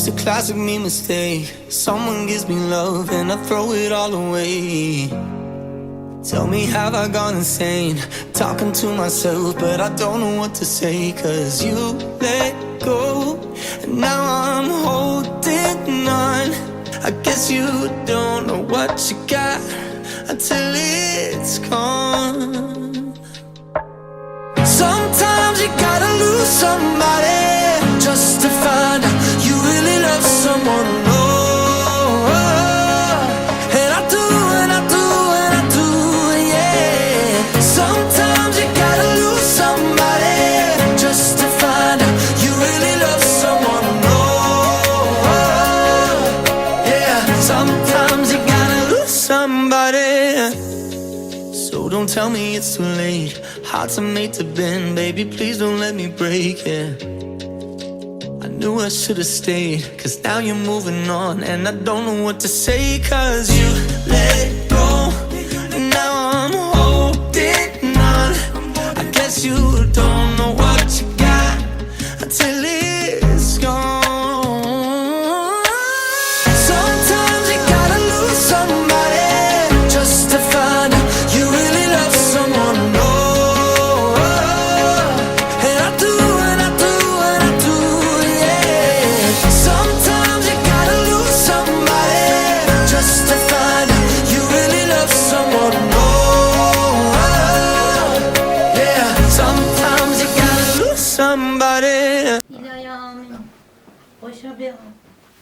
It's a classic me mistake. Someone gives me love and I throw it all away. Tell me, have I gone insane? Talking to myself, but I don't know what to say. Cause you let go, and now I'm holding on. I guess you don't know what you got until it's gone. Sometimes you gotta lose somebody just to find out you really love someone. Oh, and I do, and I do, and I do, yeah. Sometimes you gotta lose somebody just to find out you really love someone. Oh, yeah. Sometimes you gotta lose somebody. So don't tell me it's too late. Hearts are made to bend, baby, please don't let me break it. I knew I should've stayed, cause now you're moving on. And I don't know what to say, cause you let go, and now I'm holding on. I guess you don't know what you got until it's gone. Sometimes you gotta lose somebody just to find out you really love someone.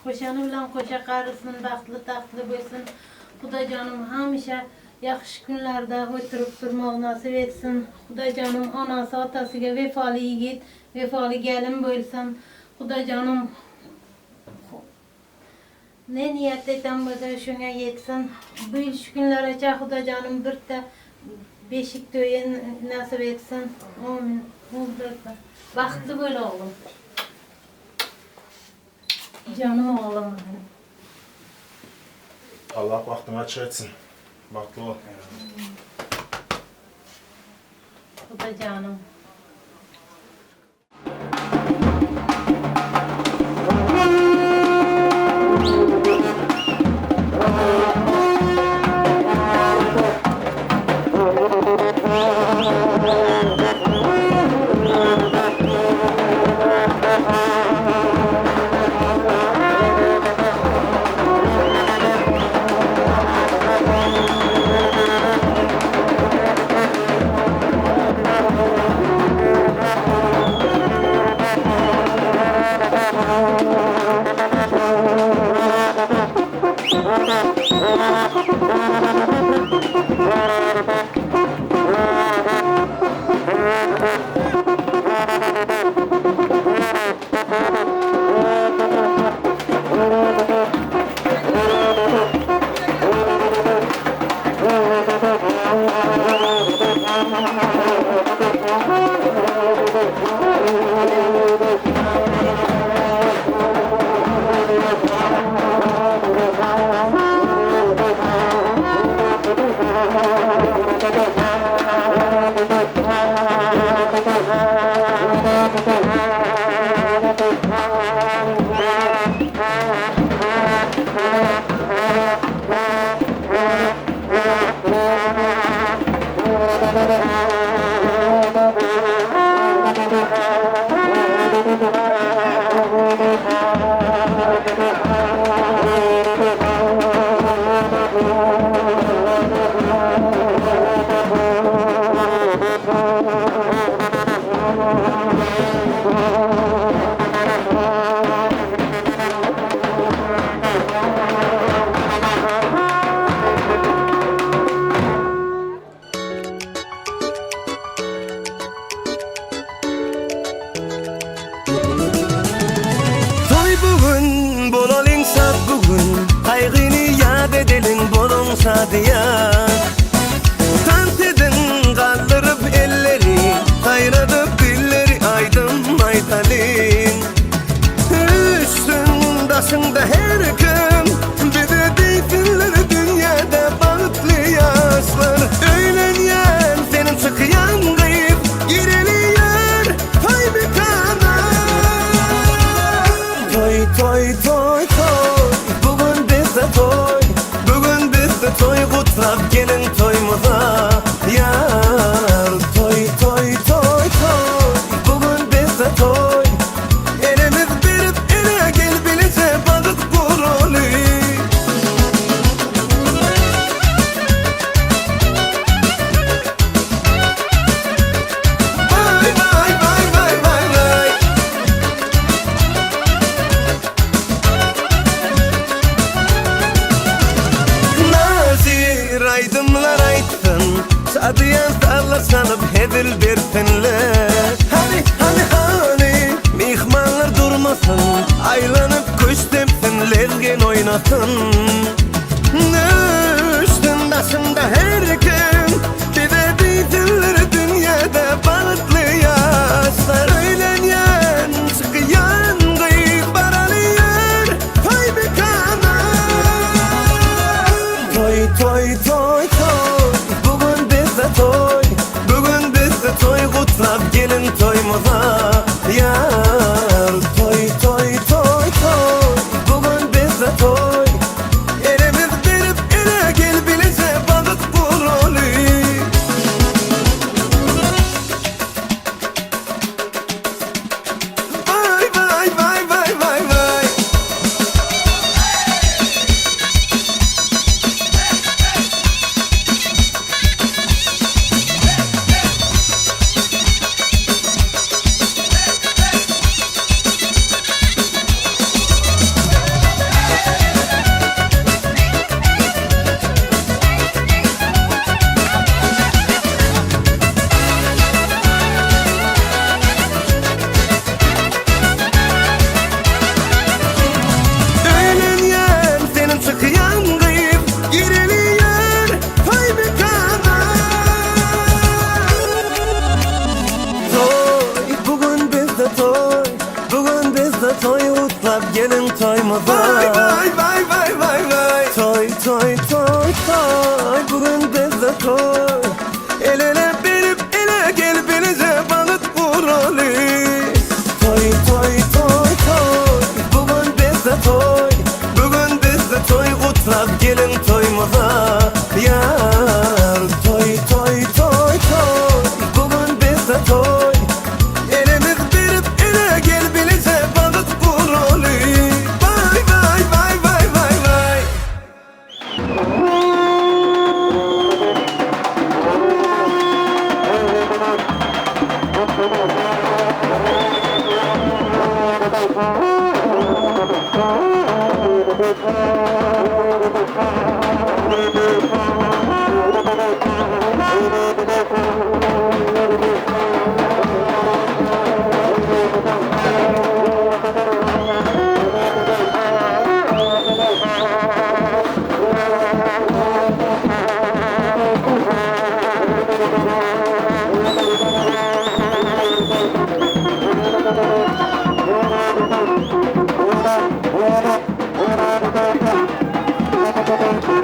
Koşanı bilen koşa karısın, taxtlı taxtlı bo'lsin. Xudo canım hamisha yaxshi kunlarda o'tirib turmoq nasib etsin. Xudo canım onasi otasiga vefoli yigit, vefoli gelin bo'lsin. Xudo canım ne niyat etan bo'lsa shunga yetsin. Bu yil shu kunlargacha Xudo canım bitta beshik to'yi nasib etsin. Amin. Baxtli bo'l o'g'lim. Canım oğlum benim. Allah baktığını açık etsin. Baktı ol. Bu da canım. sadıya tant edin kaldırıp elleri, kaynadıp dilleri aydın maytalin. Üstündasında her kim bir de deyfinler dünyada balıklı yaslar. Öğlenyen senin çıkıyan kayıp gireli yer toy bir kana. Toy toy toy toy toy Bugün bizde toy Bugün bizde toy Kutlap gelin toyumuza Yar toy toy toy toy Bugün bizde toy Elimiz verip ele gel bilece balık kurulu Vay vay vay vay vay vay Nazir aydımlar aytsın Sadiyan sarla sanıp hedil bersinler Hani mihmanlar durmasın Aylanıp kuş tepsin lezgin oynasın Üstün başında her kim Bize değilsinler dünyada balıklı yaşlar Öğlenyen çıkıyan kıyıp baralıyor Toy bir kana Toy toy toy toy Bugün bizde toy Bugün bizde toy Kutlap gelin toyumuza Yar toy toy toy toy Bugün bizde toy Elimiz verip ele gel bilece balık kurulu Vay vay vay vay vay vay Öğlenyen senin çıkıyan kıyıp giriliyor Toy bir kana Toy bugün bizde toy Bugün bizde toy Kutlap gelin toyumuza Vay vay vay vay vay vay Toy toy toy toy Bugün bizde toy El ele verip ele gel bilece balık kurulu Toy toy toy toy Bugün bizde toy Bugün bizde toy Kutlap gelin toyumuza Yar toy toy toy toy Bugün bizde toy Elimiz verip ele gel bilece balık kurulu Vay vay vay vay vay vay Thank you.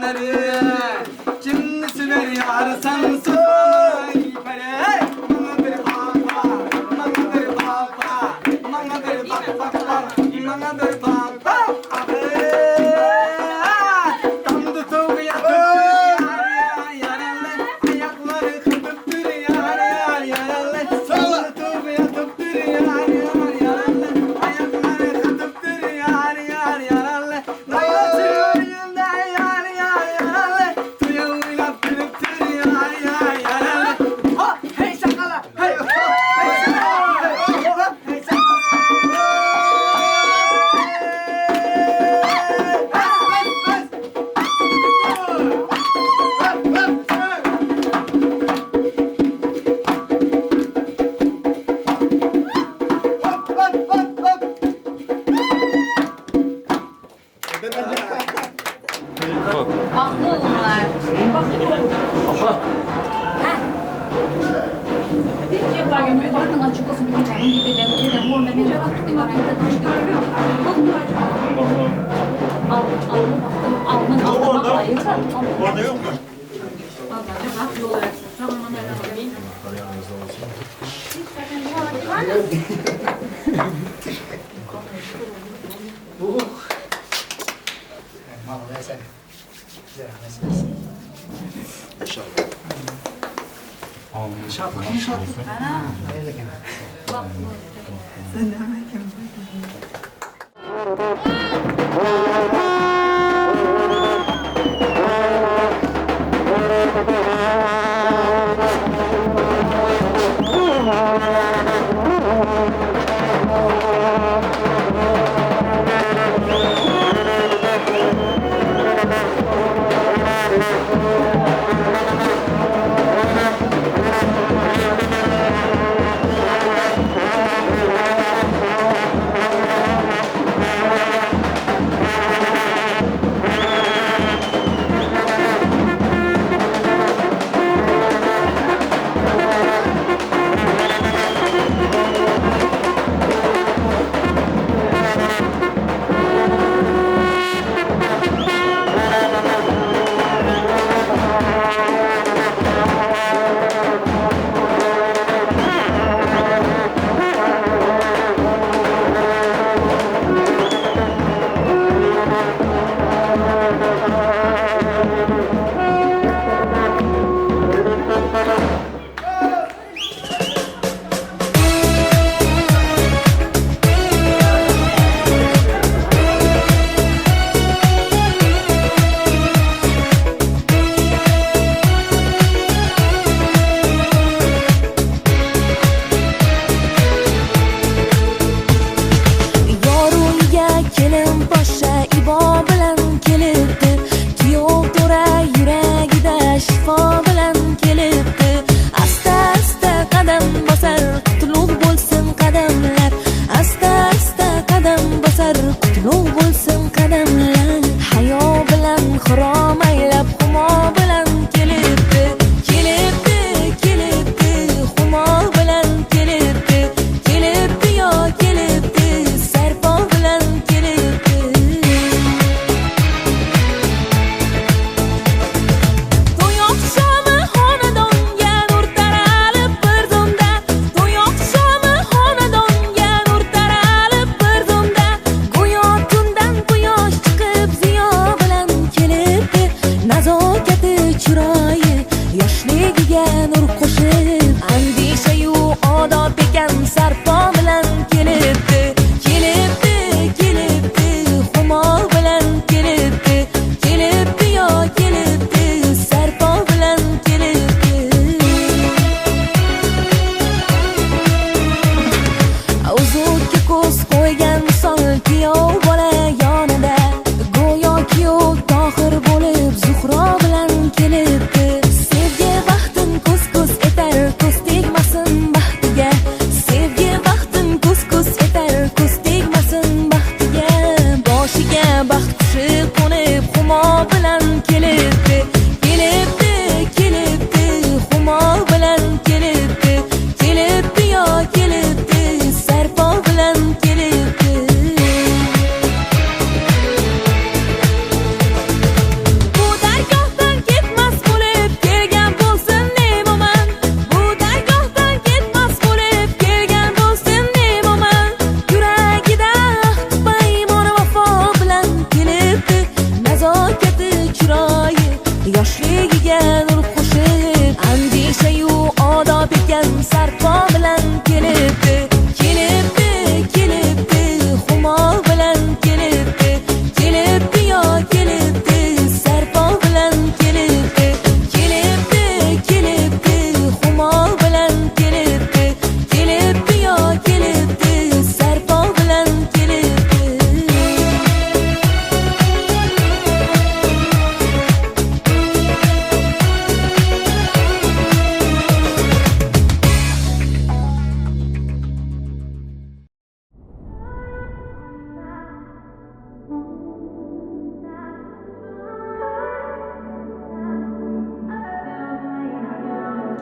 günleri Kimisi ver yar sansın Pere Mama bir baba Mama bir baba Mama bir baba Mama bir baba Tam tutup yatıp yaralı Ayakları kıtıptır yaralı Tam tutup yatıptır yaralı Ayakları kıtıptır yaralı Dayasın önünde yaralı Tuya uylap kırıptır yaralı Ha hey şakala hey hey şakala hey şakala Haklı onlar. Bakın açık olsun bir tane gidelim. Orada bir cevap tutayım. Orada yok mu?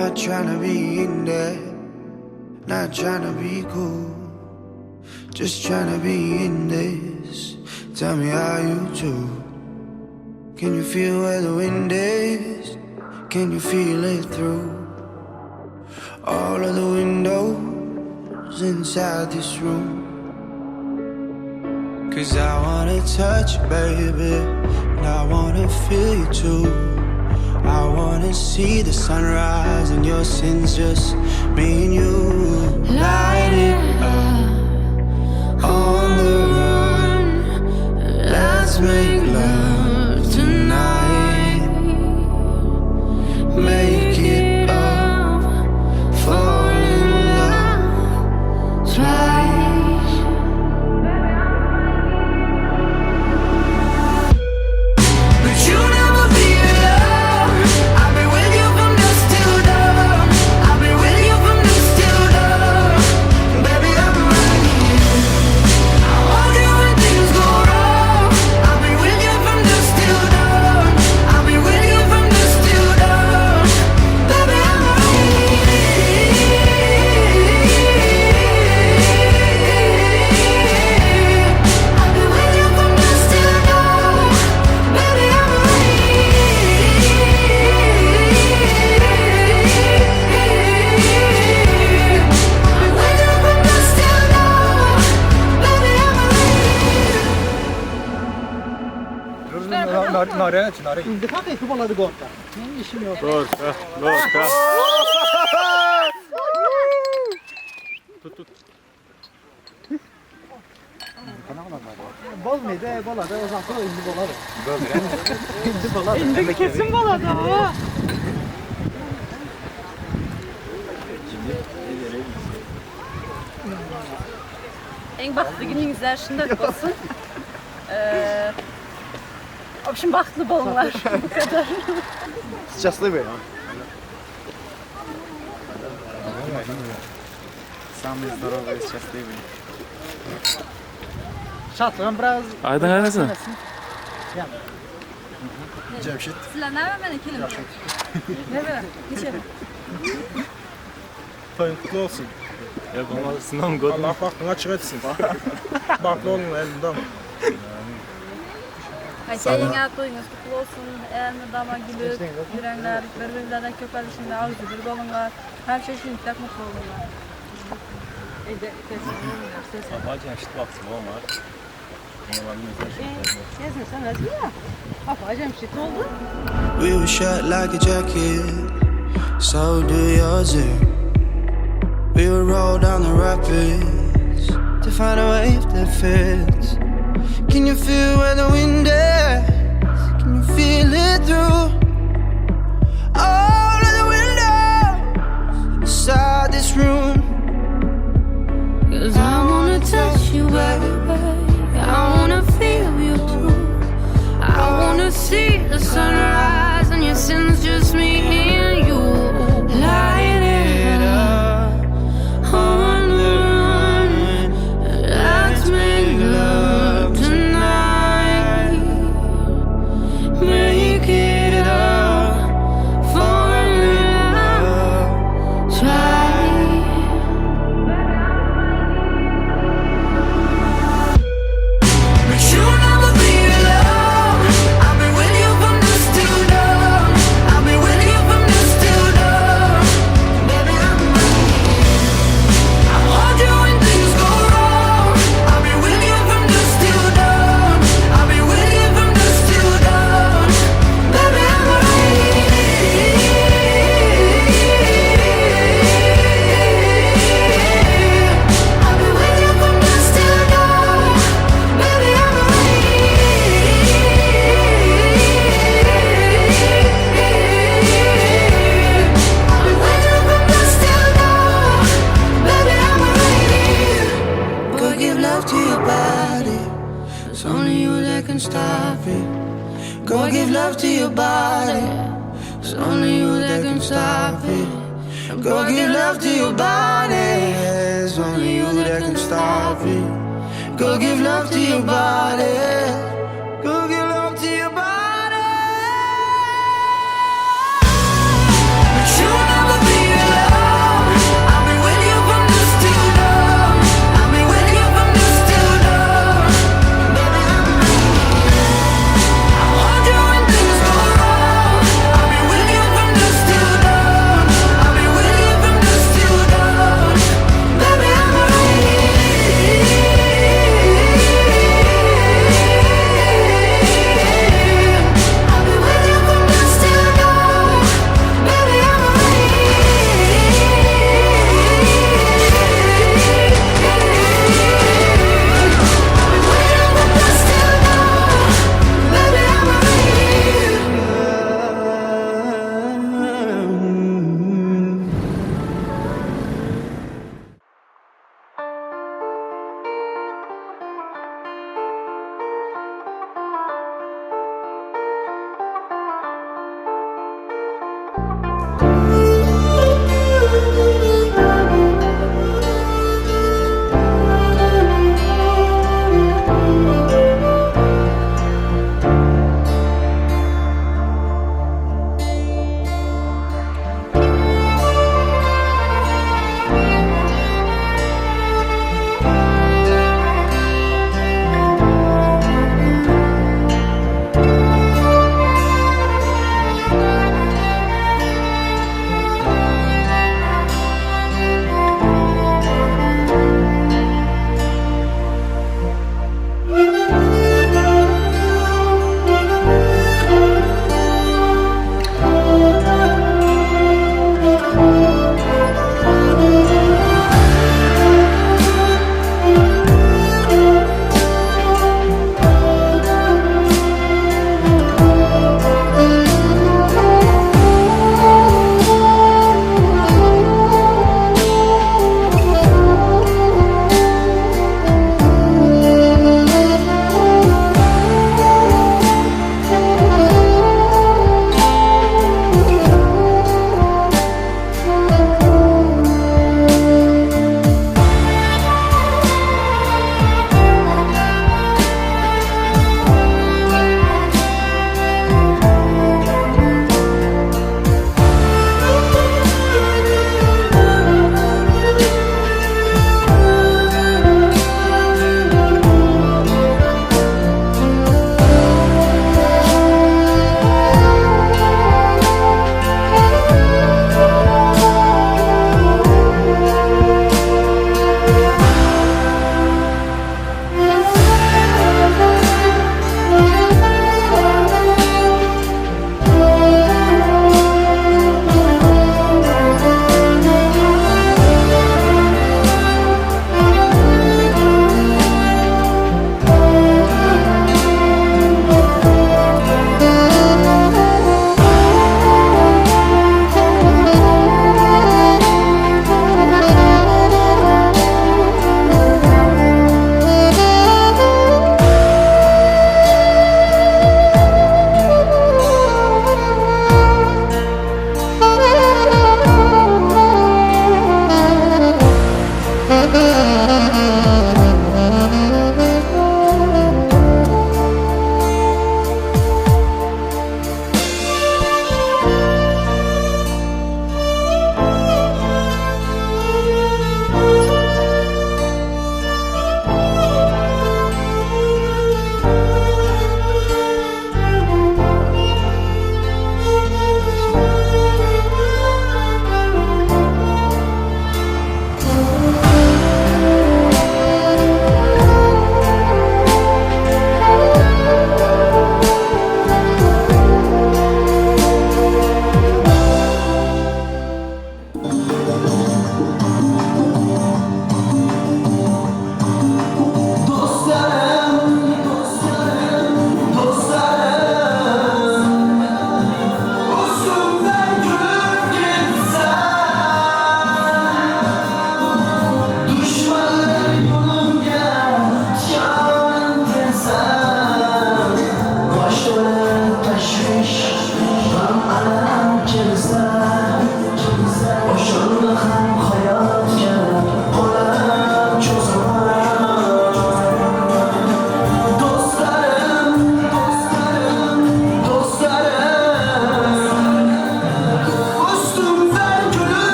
Not trying to be in there, not trying to be cool, just trying to be in this. Tell me how you do. Can you feel where the wind is? Can you feel it through all of the windows inside this room? 'Cause I wanna touch you, baby, and I wanna feel you too. I wanna see the sunrise and your sins, just me and you. Light it up on the run. Let's make love tonight. Make it up, fall in love twice. But you never be alone. I've been with you from dusk till dawn. I've been with you from dusk till dawn. Baby, I'm right here. I want you when things go wrong. I've been with you from dusk till dawn. I've been with you from dusk till dawn. Baby, I'm right here. I've been with you from dusk till dawn. Baby, I'm right En baxtlı gününüzlər şundak olsun. Obşin baxtlı bolunlar. Bu kadar. Счастливый. Самый здоровый, счастливый. Şatlıqam biraz. Aydan neresin? Cemşit. Sizlər nə mənə kelim? Ne belə? Neçə? Toyun kutlu olsun. Yok olmaz sınav god. Allah baktın açık etsin. Baklı olun elinden. Hayşəyinə toyunuz kutlu olsun. Əlini dama gülüb, yürenler, birbirlerine köpəlişində ağzı bir dolunlar. Her şey için mütləq mutlu olunlar. Bacım işte baksın olmaz. We were shut like a jacket, so do yours. We would roll down the rapids to find a wave that fits. Can you feel where the wind is? Can you feel it through all of the windows inside this room? 'Cause I wanna touch you, baby. I wanna feel you too. I wanna see the sunrise and your sins, just me and you. Light it up on the run. Let's make love tonight. Make it up, fall in love twice. But you never be alone. I've been with you from dusk till dawn. I've been with you from dusk till dawn. Baby, I'm right here. I want you when things go wrong. I've been with you from dusk till dawn. I've been with you from dusk till dawn. Baby, I'm right here. I've been with you from dusk till dawn. Baby, I'm right here. I've been with you from dusk till dawn. Baby, I'm right here. Go give love to your body. It's only you that can stop it. Go give love to your body. It's only you that can stop it. Go give love to your body. It's only you that can stop it. Go give love to your body. Go give love to your body. But you'll never be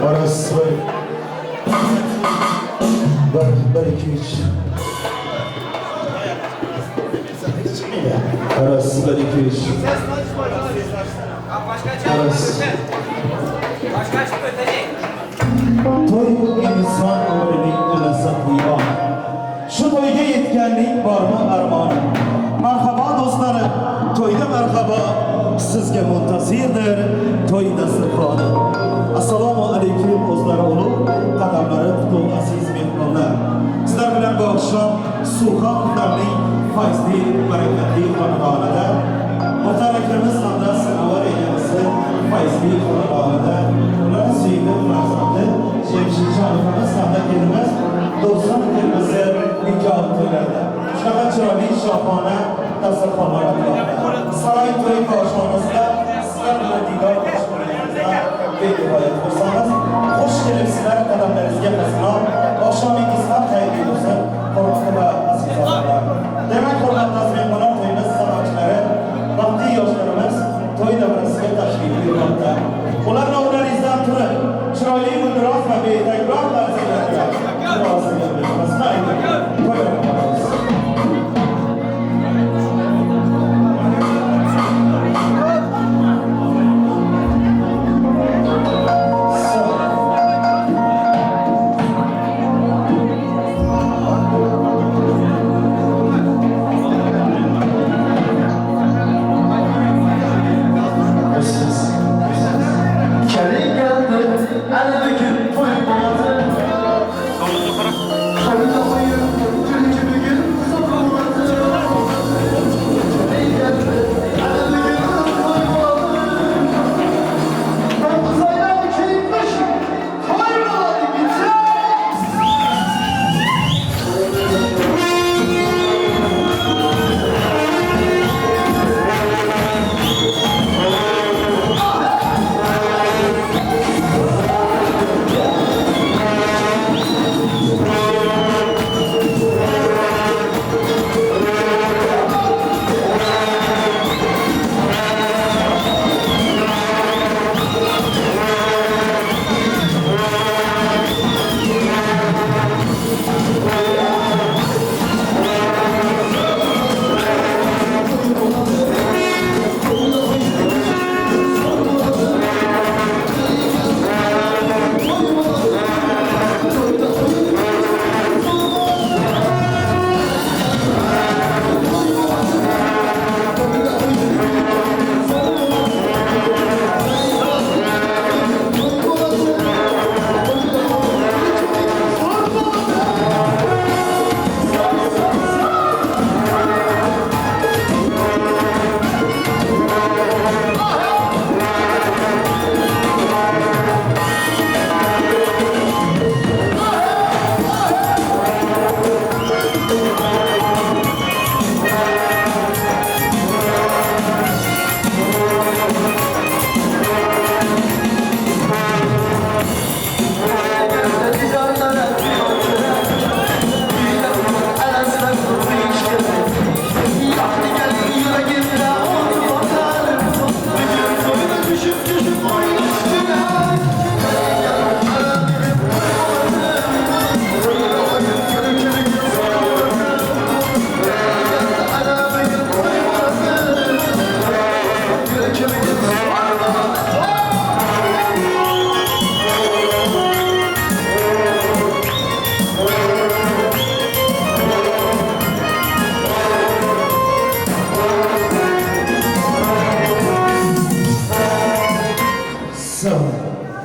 Aras Bey. Ber 2-3. Aras Ber 2-3. Aras. Toy insan ömrünün ılası kuyuvan. Şu toyga yetkenlik var mı armağanım? Merhaba dostlarım, toyda merhaba. Sizge muntazirdir toy dasturxoni. Assalomu alaykum o'zlaro'lu qadamlari qutul aziz mehmonlar. Sizlar bilan bu akşam Suha Qur'onli fayzli barakatli xonadonida muhtaraklarimiz hamda sanovar egasi fayzli xonadonida ular suyukli farzandi Cemshidjonimiz hamda kelimiz do'stim kelmasi nikoh to'ylarida shunaqa chiroyli shohona dasturxonlar saroy to'y koshonasida sizlar bilan diydor bekifoyat bo'lsangiz xush kelibsizlar qadamlaringizga qasdon oqshomingiz ham xayrli bo'lsin hurmatli va aziz onalar. Demak hurmatli aziz mehmonlar, to'yimiz san'atchilari vaqtli yoshlarimiz to'y davrasiga tashrif buyurmoqda. Ularni o'rnlaringizdan turib chiroyli mundiroq va betakror tarzda murosasiga bermasdan aytib qo'yamiz.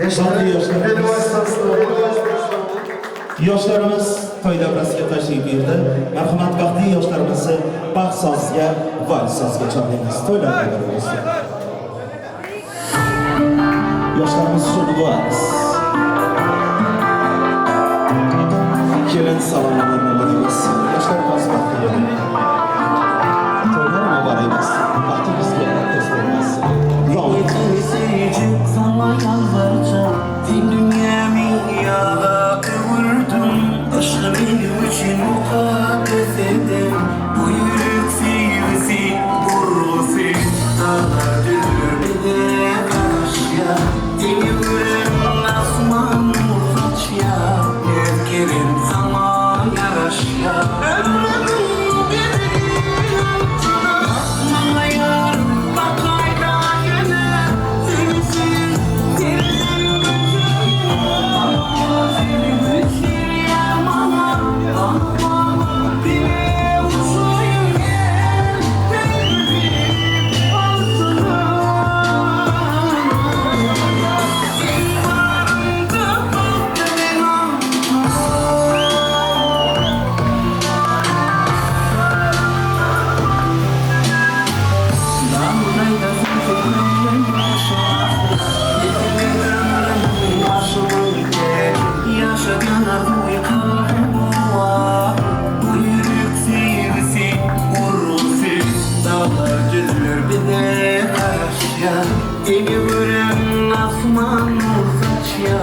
Baxtli yoshlarimiz. Yoshlarimiz to'y davrasiga tashrif buyurdi. Marhamat, baxtli yoshlarimizni baxt soziga, vals soziga chorlaymiz. To'ylarga bir bo'lsin. Yoshlarimiz uchun vals. Kelin salomlarini bilamiz. Yoshlarimiz baxtli bo'ling. To'ylar muborak bo'lsin. Baxtimizga tez bo'lmasin. Yetmeseyecek sana yalvaracağım. Dünyamı yağa kıvırdım. Aşkı benim için mukaddes edin. Bu yürek sivri, burası dağlar dönür bir de karşıya. Seni gören asman uzak ya. Öfkerim sana yaraş ya. Ömrümün bebeğim altına asmana yar. Bak ayda yine sensin, senin bütün senin bütün yamana. Bana bile uçayım gel, benim altına. Sen varında baktıran Damlayda zülfünden yaşa, yetimden yaşımın gel, yaşadana bu yıkarma. Bu yürek sivri, vurulsi, dağlar düzülür bir de karşıya. Seni gören asman uzaç ya,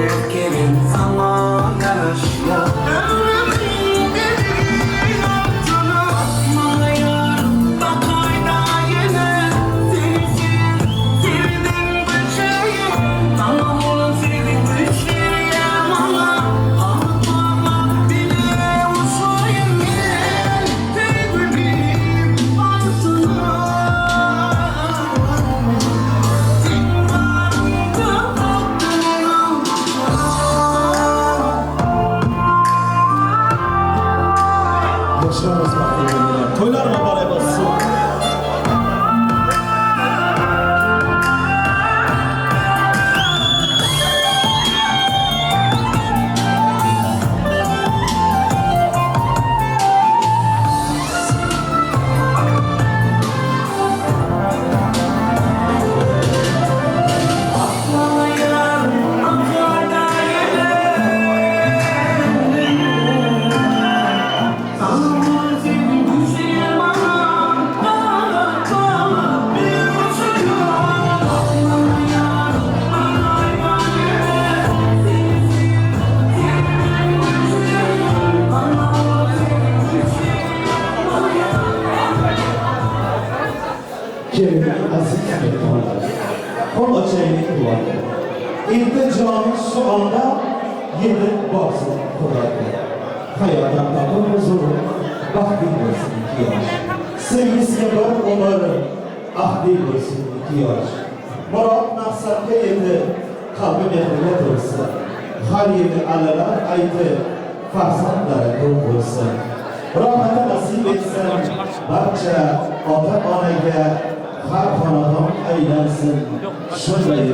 erkeğin sana karşıya. Ömrümün bebeğin altına asmana yar, bak ayda yine sensin, sevdim böceğim. Tamam olan sevdim böceğim yamana. Ağlama bile uçayım gel, bebeğim altına. Sen varında baktıran Yaşlarımız baxtli bo'linglar. To'ylar muborak bo'lsin. asmana yar, bak ayda yine. Tamam olan sevdim böceğim yamana. Ağlama bile uçayım. Asmana yar, bak ayda yine. Sensin, sevdim böceğim. Tamam olan sevdim böceğim Kelime aziz mehmanlar. Kol açaylık duvarı. İlticamı şu anda yedi baksın Kur'an'da. Hayattan takım huzuru, vakti olsun iki yaş. Sevgisiye var umarım, ahdi olsun iki yaş. Murat maksatlı yedi, kalbim ehline dursun. Her yedi alalar aydı, farsatlara dur olsun. Rahmete nasip etsin, barcha ota-onaga, har xonadon aylansin, shunday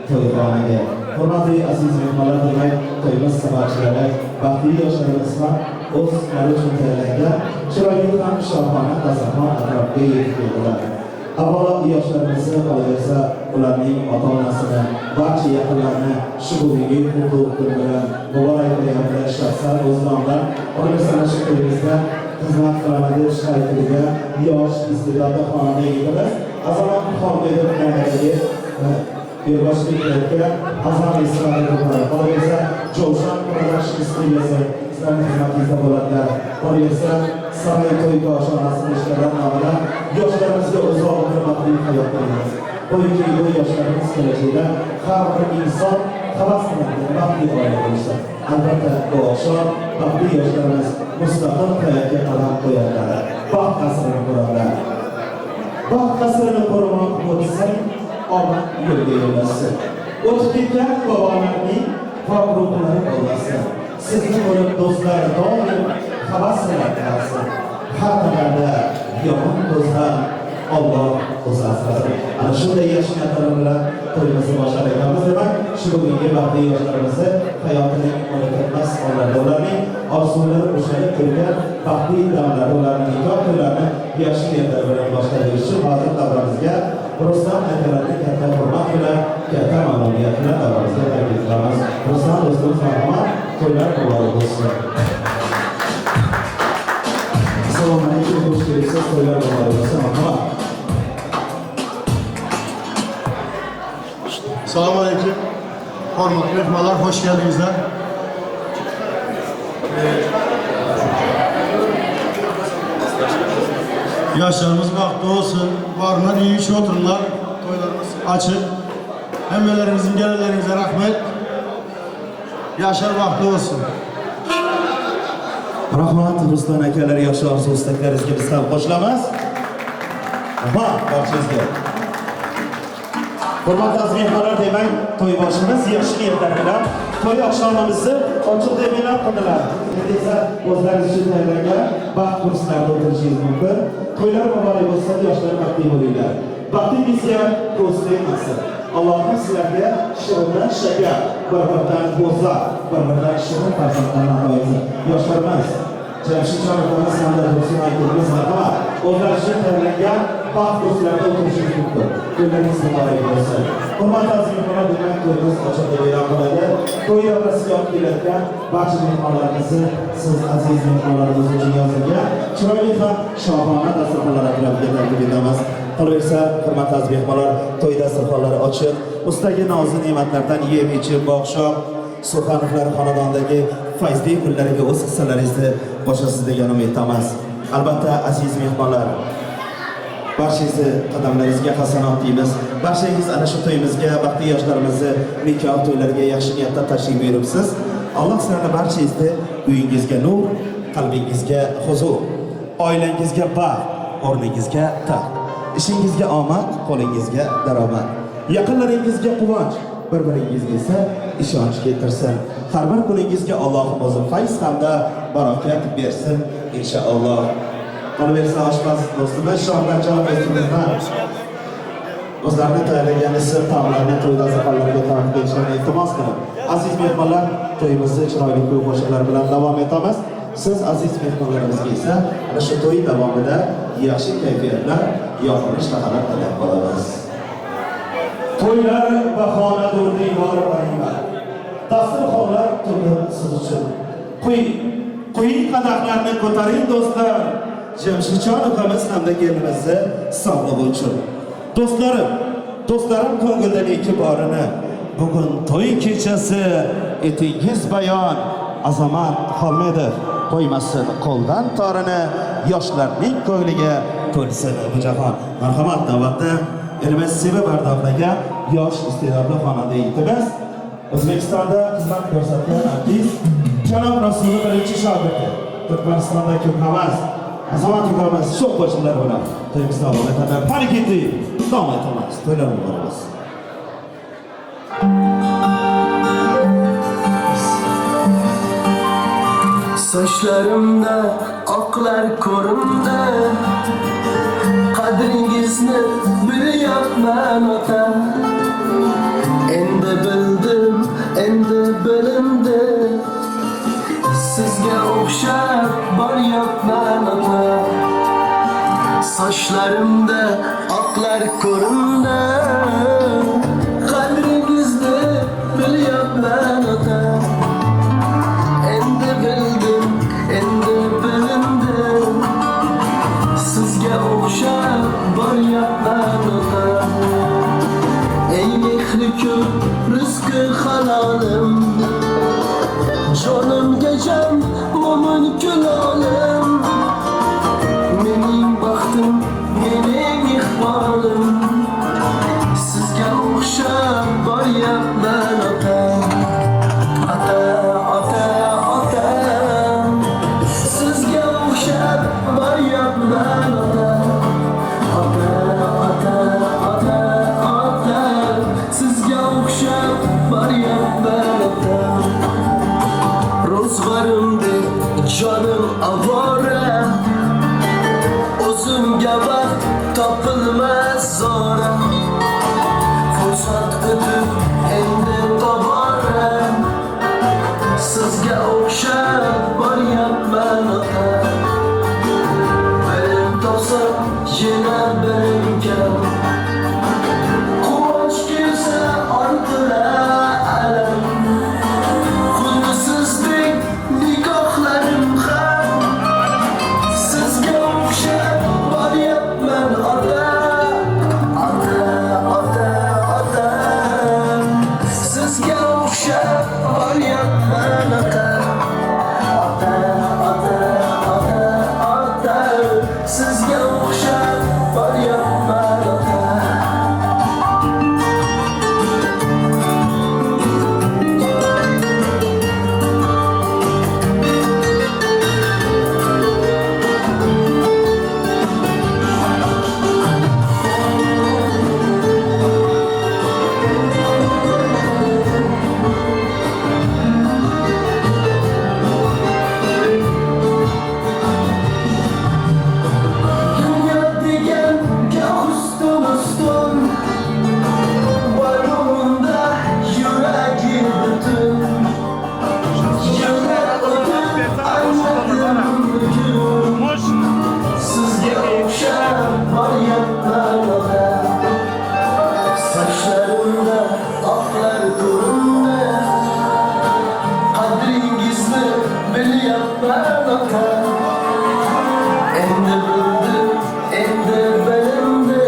to'yxonaga. Hurmatli aziz mehmonlar, demak, to'yimiz sababchilari, baxtli yoshlarimiz ham o'zlari uchun tayyorlangan chiroyli ham shohona dasturxon atrofiga yetib keldilar. Avvalo yoshlarimizni, qolaversa ularning ota-onasini, barcha yaqinlarini shu bugungi qutlug' kun bilan muboraklayman. Shaxsan o'z nomidan qolaversa shu to'yimizda xizmat qilaman sharoitiga yosh iste'dodli xonanda yigitimiz Azamat Muhammedov nomidagi Yo'lboshchilikka Azam Isroilova qolaversa Jovshan Production studiyasi sizlarning xizmatingizda bo'ladilar. Qolaversa Saray to'y oshxonasi ishlar nomidan yoshlarimizga uzoq hurmatli hayot tilaymiz. Qo'yinki bu yoshlarimiz kelajakda har bir inson havas qiladigan baxtli oila bo'lsin. Albatta bu oqshom baxtli yoshlarimiz mustaqil hayotga qadam qo'yadilar. Baxt qasrini quradilar. Baxt qasrini qurmoq bo'lsang, omad yo'lga yo'llasin. O'tib ketgan bobolarning pok ruhlari qo'llasin. Sizni ko'rib do'stlar doim havas qilarsin. Har qadamda yomon do'stlar Alloh o'zi asrasin. Ana shunday yaxshi niyatlar bilan to'yimizni boshlab ekanmiz. Demak, shu bugungi baxtli yoshlarimizni hayotining unutilmas onlarida ularning orzulari ushalib turgan baxtli damlar, ularning nikoh to'ylarini yaxshi niyatlar bilan boshlaymiz. Shu hozir davramizga Rustam akalarni katta hurmat bilan, katta mamnuniyat bilan davramizga taklif qilamiz. Rustam do'stimiz marhamat, to'ylar muborak bo'lsin. Assalomu alaykum, xush kelibsiz, to'ylar muborak bo'lsin. Marhamat. Assalomu alaykum. Hurmatli mehmonlar, hoş geldingizlar. Yaşlarımız vakti olsun. Varına iyi iş otururlar. Toylarımız açık. Emmelerimizin, gelenlerinize rahmet. Yaşar vakti olsun. Rahmat, Ruslan akalar, yaxshi orzu istaklaringizga biz ham qo'shilamiz. Rahmat barchangizga. Hurmatli aziz mehmonlar, demak, to'y boshimiz yaxshi niyatlar bilan to'y oqshomimizni ochiq deb e'lon qildilar. Endi esa o'zlaringiz uchun tayyorlangan baxt kurslarida o'tirishingiz mumkin. To'ylar muborak bo'lsin, yoshlar baxtli bo'linglar. Baxtingizga ko'z tegmasin. Allohning sizlarga shirindan shakar, bir-biridan go'zal, bir-biridan shirin farzandlar ato etsin. Yoshlarimiz, Jamshidjon akamiz hamda Tursun akamiz marhamat, o'zlari uchun tayyorlangan baxt kurslarida o'tirishingiz mumkin. To'ylaringiz muborak bo'lsin. Hurmatli aziz mehmonlar, demak, to'yimiz ochiq deb e'lon qilindi. To'y davrasiga olib kelayotgan barcha mehmonlarimizni siz aziz mehmonlarimiz uchun yozilgan chiroyli ham shohona dasturxonlar atrofiga taklif etamiz. Qolaversa, hurmatli aziz mehmonlar, to'y dasturxonlari ochiq, ustidagi nozik ne'matlardan yeb ichib bog'shom Sultonovlar xonadonidagi fayzli kunlariga o'z hissalaringizni qo'shasiz degan umiddamiz. Albatta, aziz mehmonlar, barchangizni qadamlaringizga hasanot deymiz. Barchangiz ana shu to'yimizga, baxtli yoshlarimizni nikoh to'ylariga yaxshi niyatda tashrif buyuribsiz. Alloh sizlarni barchangizni uyingizga nur, qalbingizga huzur, oilangizga baxt, o'rningizga taxt, ishingizga omad, qo'lingizga daromad, yaqinlaringizga quvonch, bir-biringizga esa ishonch keltirsin. Har bir kuningizga Allohim o'zi fayz hamda barokat bersin inshaalloh. Qolaversa, oshpaz do'stimiz Shohdarjon do'stimizdan o'zlarini tayyorlagan issiq taomlarni to'y dasturxonlariga taqdim etishni iltimos qilib, aziz mehmonlar, to'yimizni chiroyli kuy qo'shiqlar bilan davom etamiz. Siz aziz mehmonlarimizga esa ana shu to'y davomida yaxshi kayfiyatlar, yoqimli ishtahalar tilab qolamiz. To'ylar bahonadur devor g'animat, dasturxonlar to'la siz uchun. Qo'ying qadahlarni ko'taring do'stlar, Jamshidjon ukamiz hamda kelinimizni sog'lig'i uchun. Do'stlarim ko'ngildan ikki borini, bugun to'y kechasi etingiz bayon, azamat Xolmedov qo'ymasin qo'ldan torini, yoshlarning ko'ngliga to'lsin bu jahon. Marhamat, navbatda elimiz sevib bardoqlagan yosh iste'dodli xonanda yigitimiz, O'zbekistonda xizmat ko'rsatgan artist, janob Rasulov birinchi shogirdi, Turkmanistonda ko'pmas azamat ukamiz shu qo'shiqlar bilan to'yimizni davom etadi. Harakatli davom etamiz. To'ylar muborak bo'lsin. Saçlarımda aklar korumda, qadringizni bilyapman ota. Endi bildim, endi bilindi, sizga o'xshab boryapman ota. Saçlarımda aklar korumda, qadringizni bilyapman ota. Endi bildim, endi bilindim, sizga o'xshab boryapman ota. Ey mehri ko'p, rizqi halolim, jonimgacham mo'min kulolim. Mening baxtim, mening iqbolim, sizga o'xshab boryapman ota. Sizga o'xshab boryapman ota. Sizga o'xshab boryapman ota. Ro'zg'orimdek jonim avora, o'zimga vaqt topilmas zora. Fursat benimki Kuvvanç gelse ardıra alem Kudusuzlik nikohlarim ham Sizga o'xshab boryapman ota Sizga o'xshab boryapman ota Sizga o'xshab boryapman ota Dünya degan gah ustun Bayrog'imda yuragi butun Yillar o'tib angladim bugun Sizga o'xshab boryapman ota Sochlarimda oqlar ko'rindi Qadringizni bilyapman ota Endi bildim, endi bilindi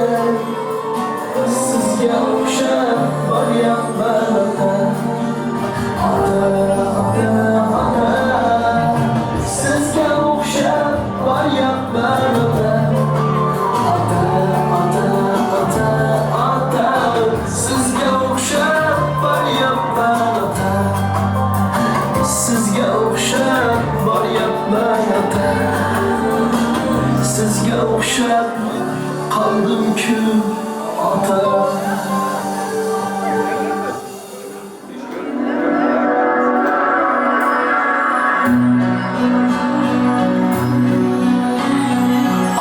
Sizga o'xshab boryapman ota Sizga o'xshab boryapman ota Sizga o'xshab boryapman ota Sizga o'xshab boryapman ota Sizga o'xshab qoldim-ku ota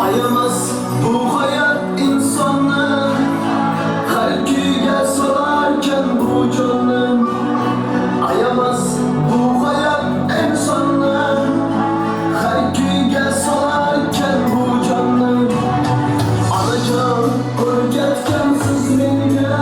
Ayamas bu hayat insonni Har kuyga solarkan bu jonni Ayamas bu hayat insonni Har kuyga solarkan bu jonni Onajon o'rgatgansiz menga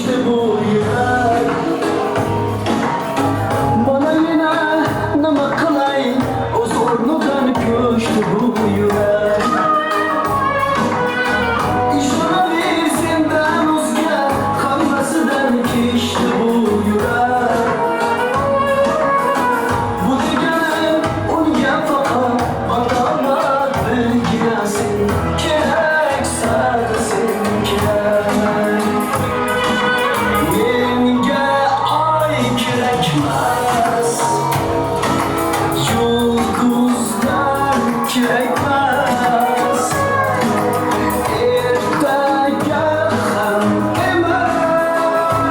geçti bu yürek. Bana yine nama kılay, o zorludan köştü bu yürek. İşte bir senden uzga, kalmasıdan geçti bu yürek. Bu dünyada onun fakat bana bilgilensin, gerek sadece gerek. Yenge ay gerekmez, yıldızlar gerekmez. Ertege hem emez,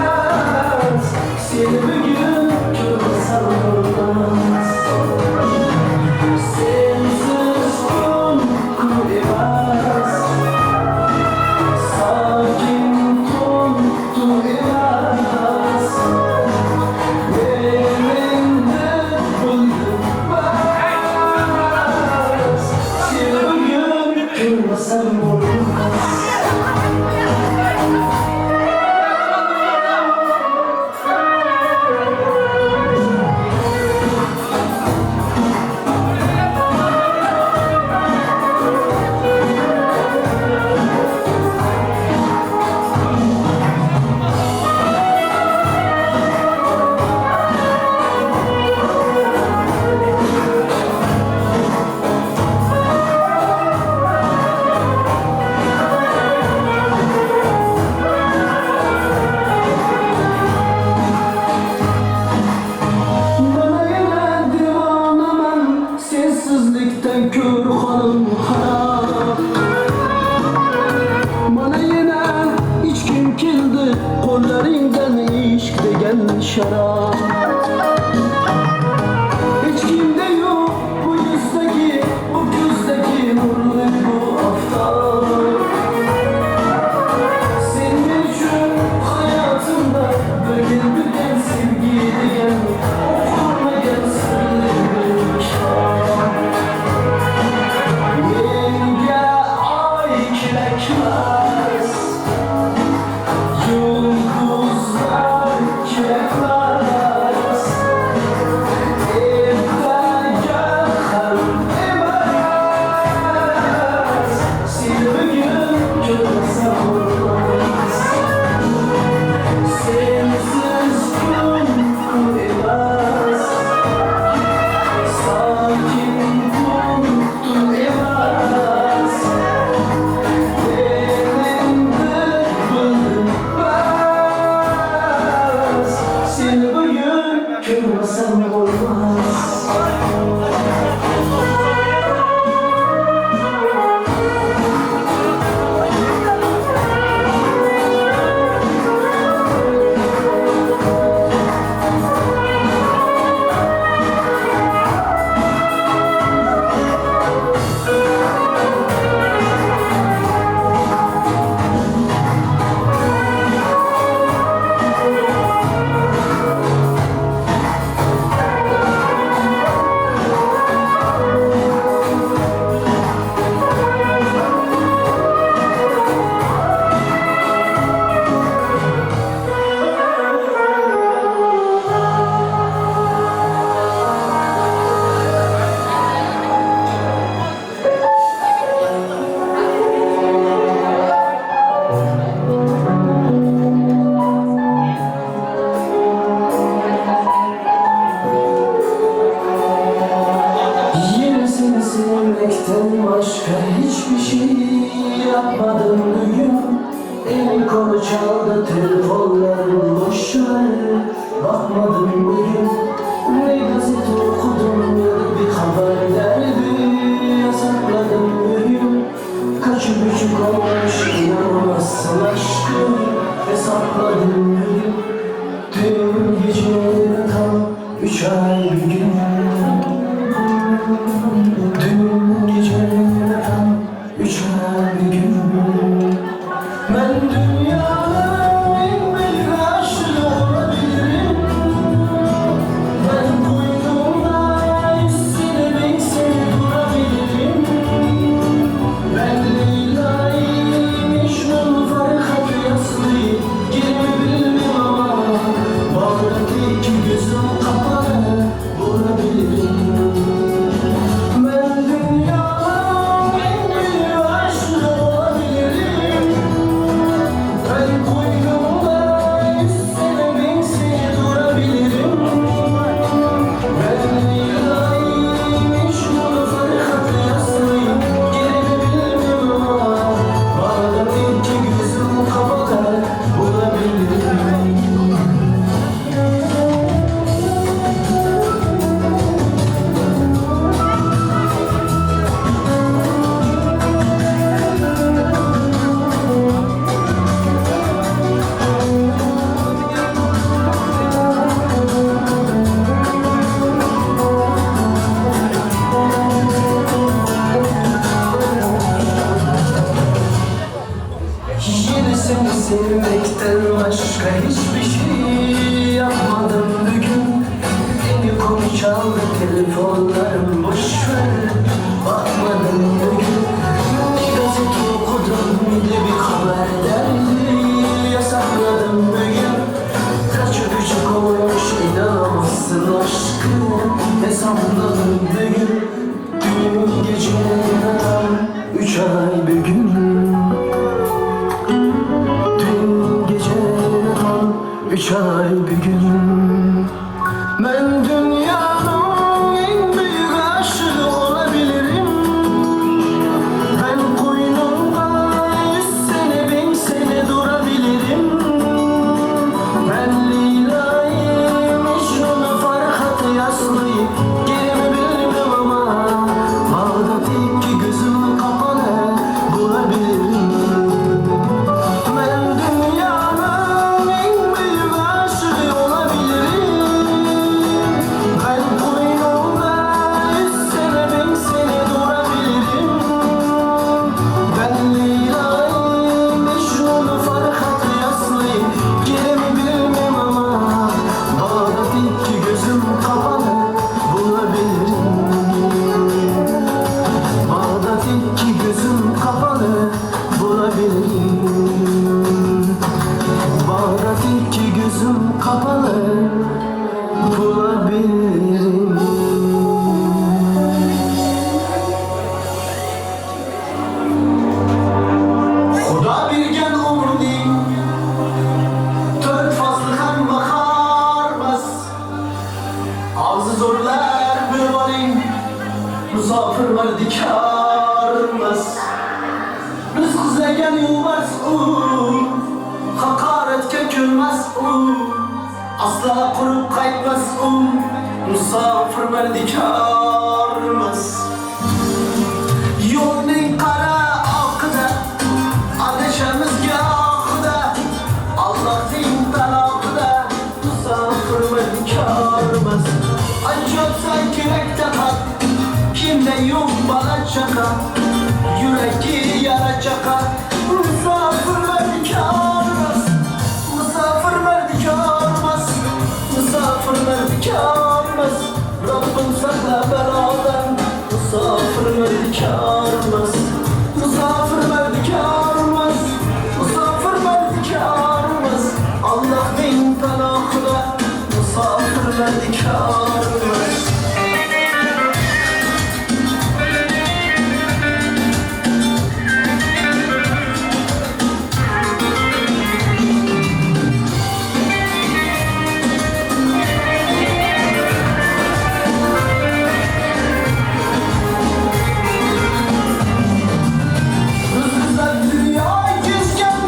seni bugün görmesem olmaz. Sensiz gün kuremez, sakin kuremez. Benim de bulunmaz, seni bugün görmesem olmaz. Bana gelen divanamam, sensizlikten kör hanım harap. Bana yine içkim kildi, kollarından işk degen şarap. Hiç kimde yok bu yüzdeki, bu gözdeki nurlu bu aftap. Senin için hayatımda böyle bir sevgi diyen, okunmayan sırrı şarap. Yenge ay gerekmez, yıldızlar gerekmez. Ertege hem emez, seni bugün görmesem olmaz. Sensiz gün kuremez, sakin kuremez. Benim de bulunmaz, seni bugün görmesem olmaz. Yine seni sevmekten başka hiçbir şey yapmadım bugün. Elin kolu çaldı, telefonlarım boş ver, bakmadım bugün. Ne gazete okudum ya da bir haber derdi, yasakladım bugün. Kaç buçuk olmuş inanamazsın aşkım, hesapladım bugün. Dün gece tam 3 ay bir gün. Dün gece tam 3 ay bir gün. Ben dünyanın en büyük aşığı olabilirim. Ben koynumda hissini ben seni durabilirim. Ben Leyla'yı Mecnun Ferhat Yaslı'yı 21 başka hiçbir şey yapmadım bugün. Beni konu çaldı telefonlarım, boşver bakmadım bugün. Bir gazete okudum, bir de bir haber derdi yasakladım bugün. Kaç öpücük olmuş inanamazsın aşkım, hesapladım bugün. Dün geceden tam 3 ay bugün. Dün geceden tam 3 ay bugün. Ben dünyanın en büyük aşığı olabilirim. Ben koynumda 100 sene 1000 sene durabilirim. Ben Leyla'yı, Mecnun'u, Ferhat'ı, Yaslı'yı gerimi bilmem ama Bağdat iki gözüm kapalı bulabilirim. Ben dünyanın en büyük aşığı olabilirim. Ben koynumda 100 sene 1000 sene durabilirim. Ben Leyla'yı, Mecnun'u, Ferhat'ı, Yaslı'yı gerimi bilmem ama Bağdat iki gözüm kapalı bulabilirim. Bağdat iki gözüm kapalı bulabilirim. Bağdat iki gözüm kapalı bulabilirim. Xuda bergan umrning to'rt fasli ham baharmas. Og'zi zo'rlar bilib oling, musofir mardikormas. Biz qizlagan yo'lbars u, haqoratga ko'nmas u, aslo qurib qaytmas u, musofir mardikormas. Yo'lning qara oqida adashamiz gohida, Allohning talog'ida musofir mardikormas. Ajabsan kerakda haq, kimda yo'q bola chaqa, yuragi yara chaqa. Musofir mardikormas, musofir mardikormas, musofir mardikormas. Rabbim saqla balodan, musofir mardikormas, musofir mardikormas, musofir mardikormas. Allohning talog'ida musofir mardikormas. Rızkızlar dünyayı gezgen,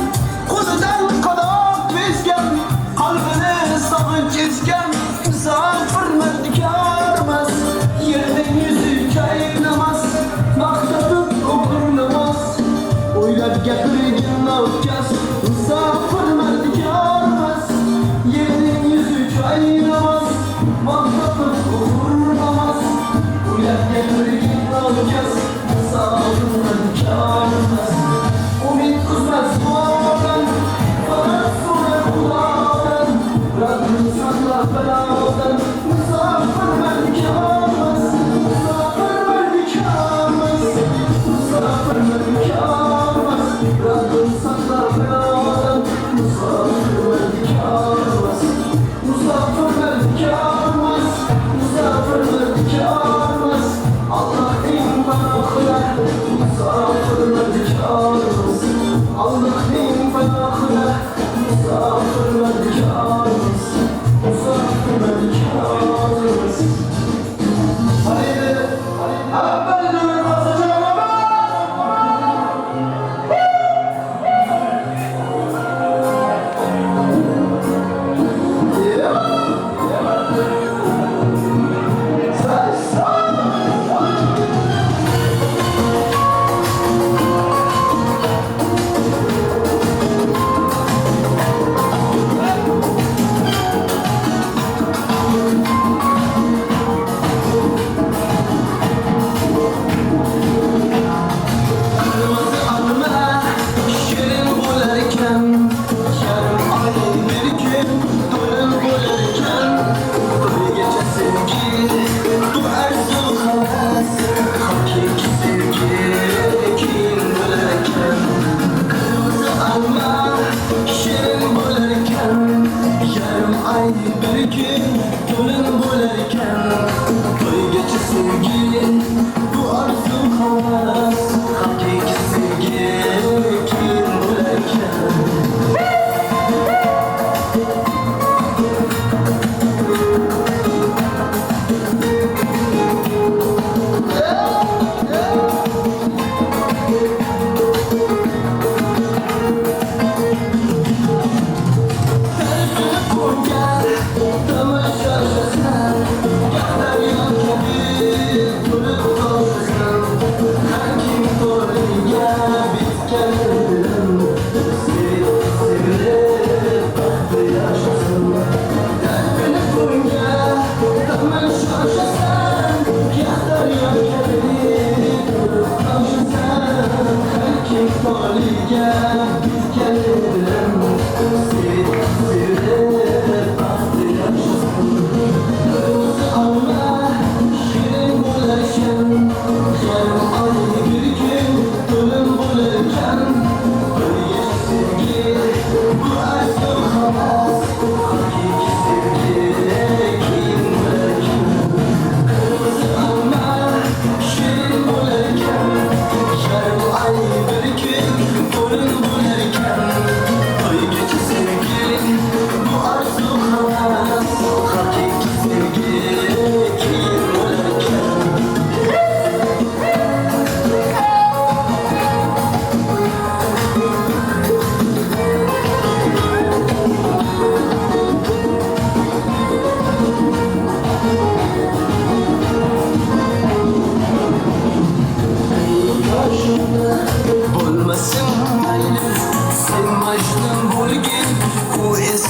kuzudan kadar bezgen, kalbini savunç ezgen, misafir mardikormas. Yerden yüzü kaynamaz, maksadım okunamaz. Oylab gapirgin navkaz, misafir mardikormas. Yerden yüzü kaynamaz, maksadım okunamaz. Oylab gapirgin navkaz, misafir mardikormas. Umid uzmaz duadan, fakat sonra kulağdan. Rabbim sakla beladan, musafir mardikormas, musafir mardikormas, musafir mardikormas. Rabbim sakla beladan, musafir mardikormas, musafir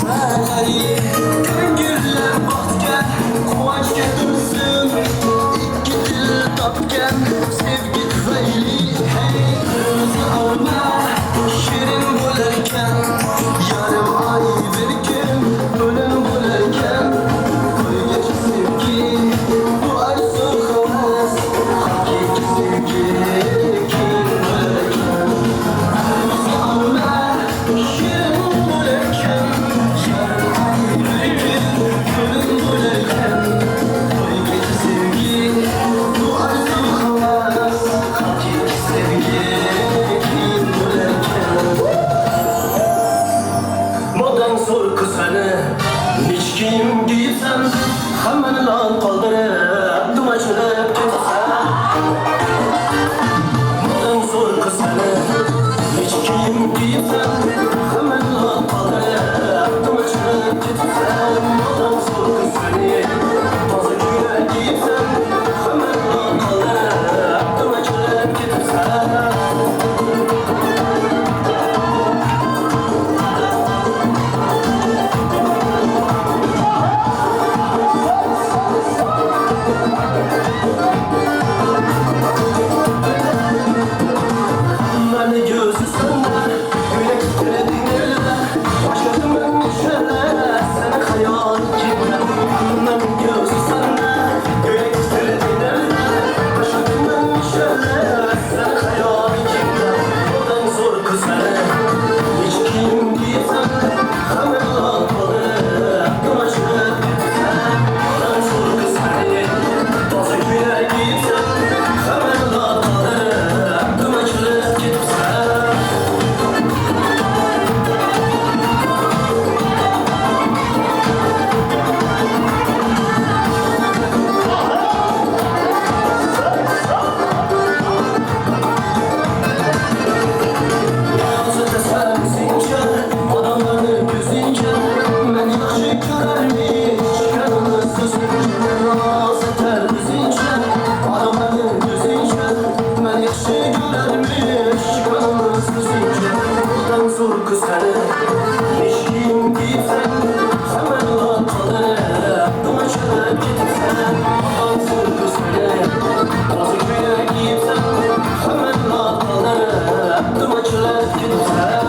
Fəqəli güller batken Kuvaç getirsin İki dil tapken Sevgi tüfeğli Hey kırmızı alma Şirin bulerken Yarım ay bir gün Ölüm bulerken Koy geç sevgi Bu arzu havas Hakiki sevgi Kim bulerken Kırmızı alma Şirin bulerken Yarım ay bir gün Ölüm bulerken Koy geç sevgi Bu arzu havas Hakiki sevgi Kim bulerken Modan sor kız beni Hiç kim giysen Hemen lan kaldırıp Dumaçırıp gitsen Modan sor kız beni Hiç kim giysen Hemen lan kaldırıp Dumaçırıp gitsen Modan sor kız beni Fazla güne giysen Hemen lan kaldırıp Dumaçırıp gitsen Beni gözü sende Güne titredin elde Başladım ben işlerle Seni hayal kimden Beni gözü sende Güne titredin elde Başladım ben işlerle Seni hayal kimden Odan zor kız beni Hiç kim giysen Hemen lan kalır Dolaşıp gitsen Odan zor kız beni Bazı güne giysen Hemen lan kalır Dolaşıp gitsen Ağzı teslimsince, adamların gözünce Ben yaxşı görərmiş, kanımı sözünce Ağzı terbizince, adamların gözünce Ben yaxşı görərmiş, kanımı sözünce Buradan zor kız səni, hiç kim giysen Hemen lan kalır, dumaçırıp gitsen Buradan zor kız səni, bazı güne giysen Hemen lan kalır, dumaçırıp gitsen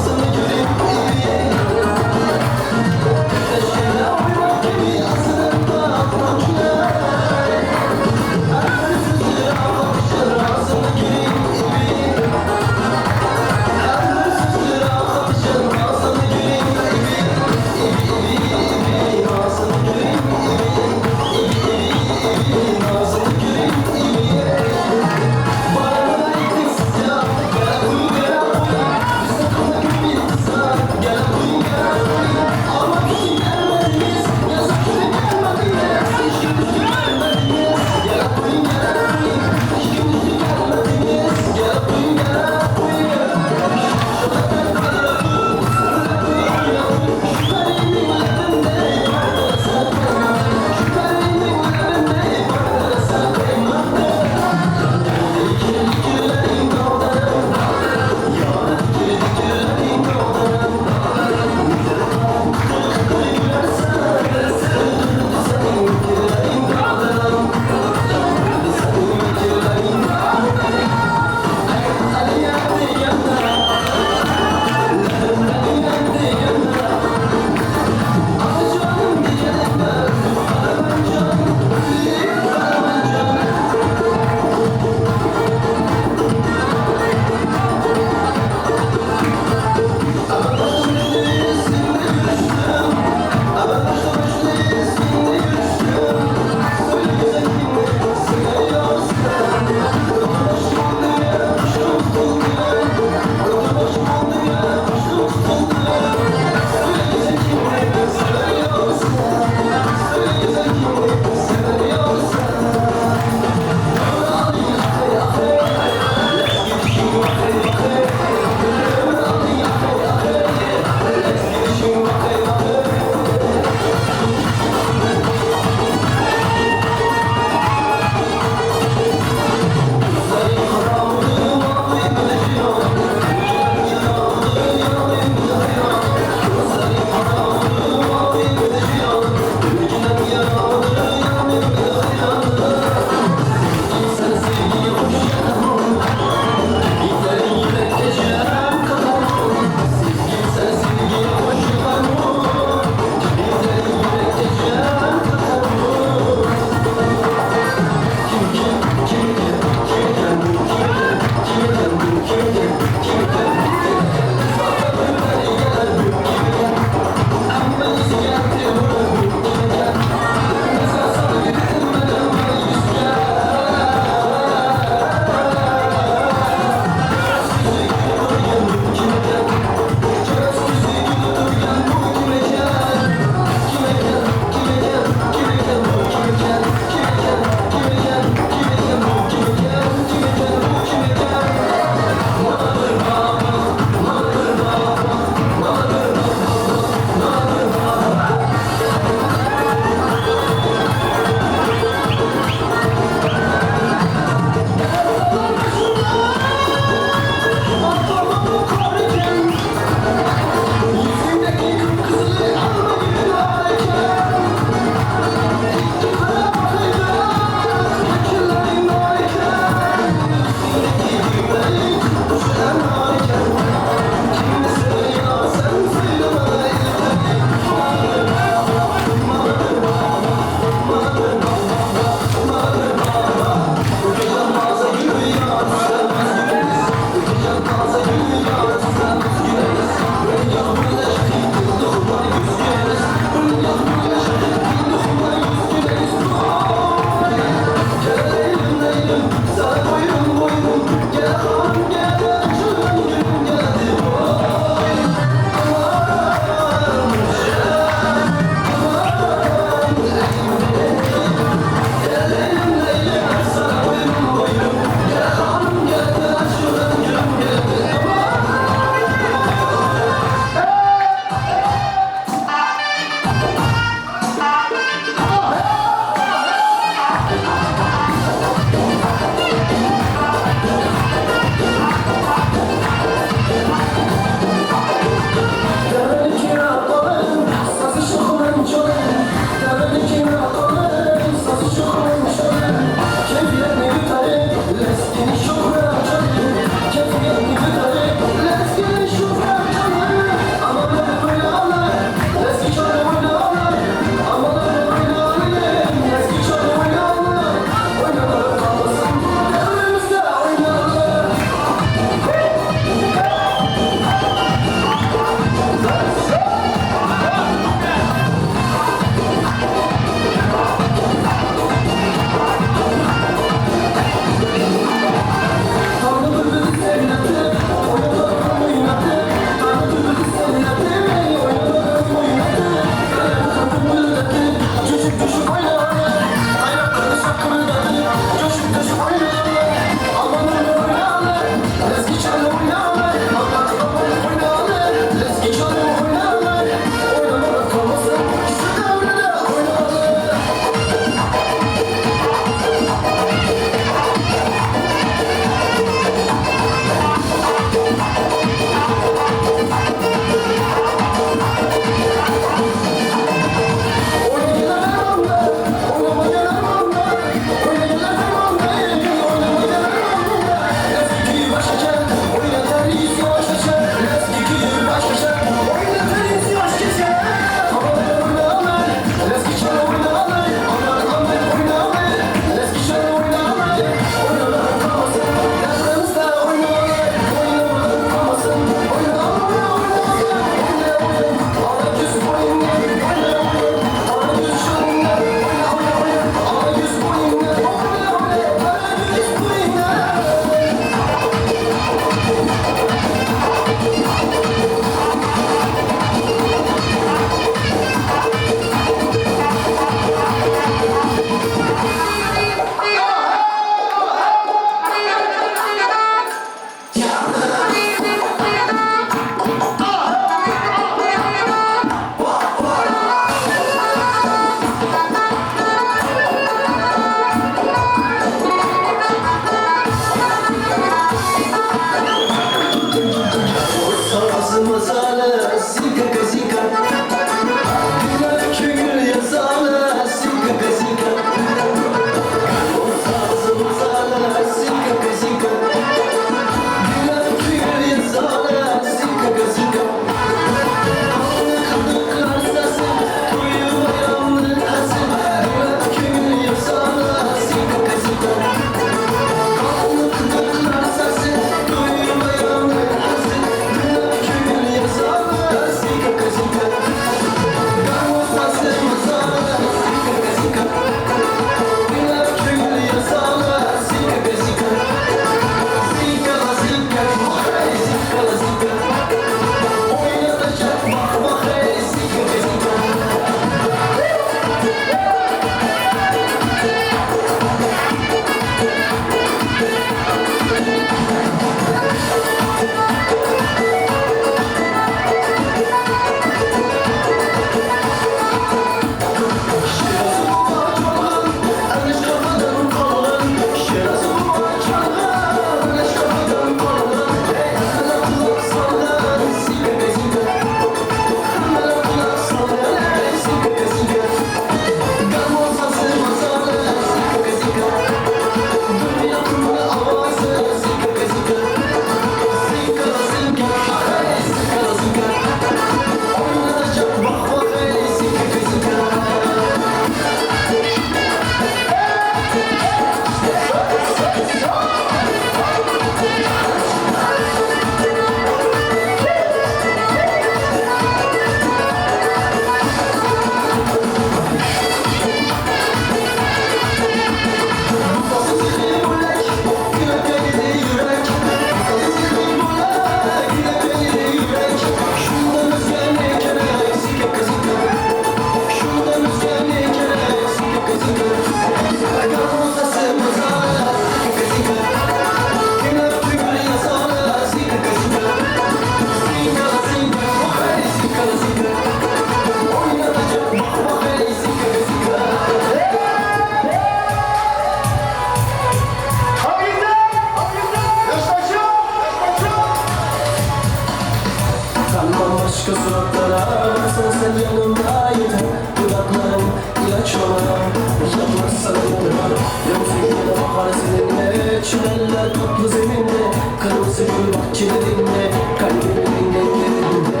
yeşil eller tatlı zeminde, kırmızı gül bahçelerinde, kalbimin ellerinde.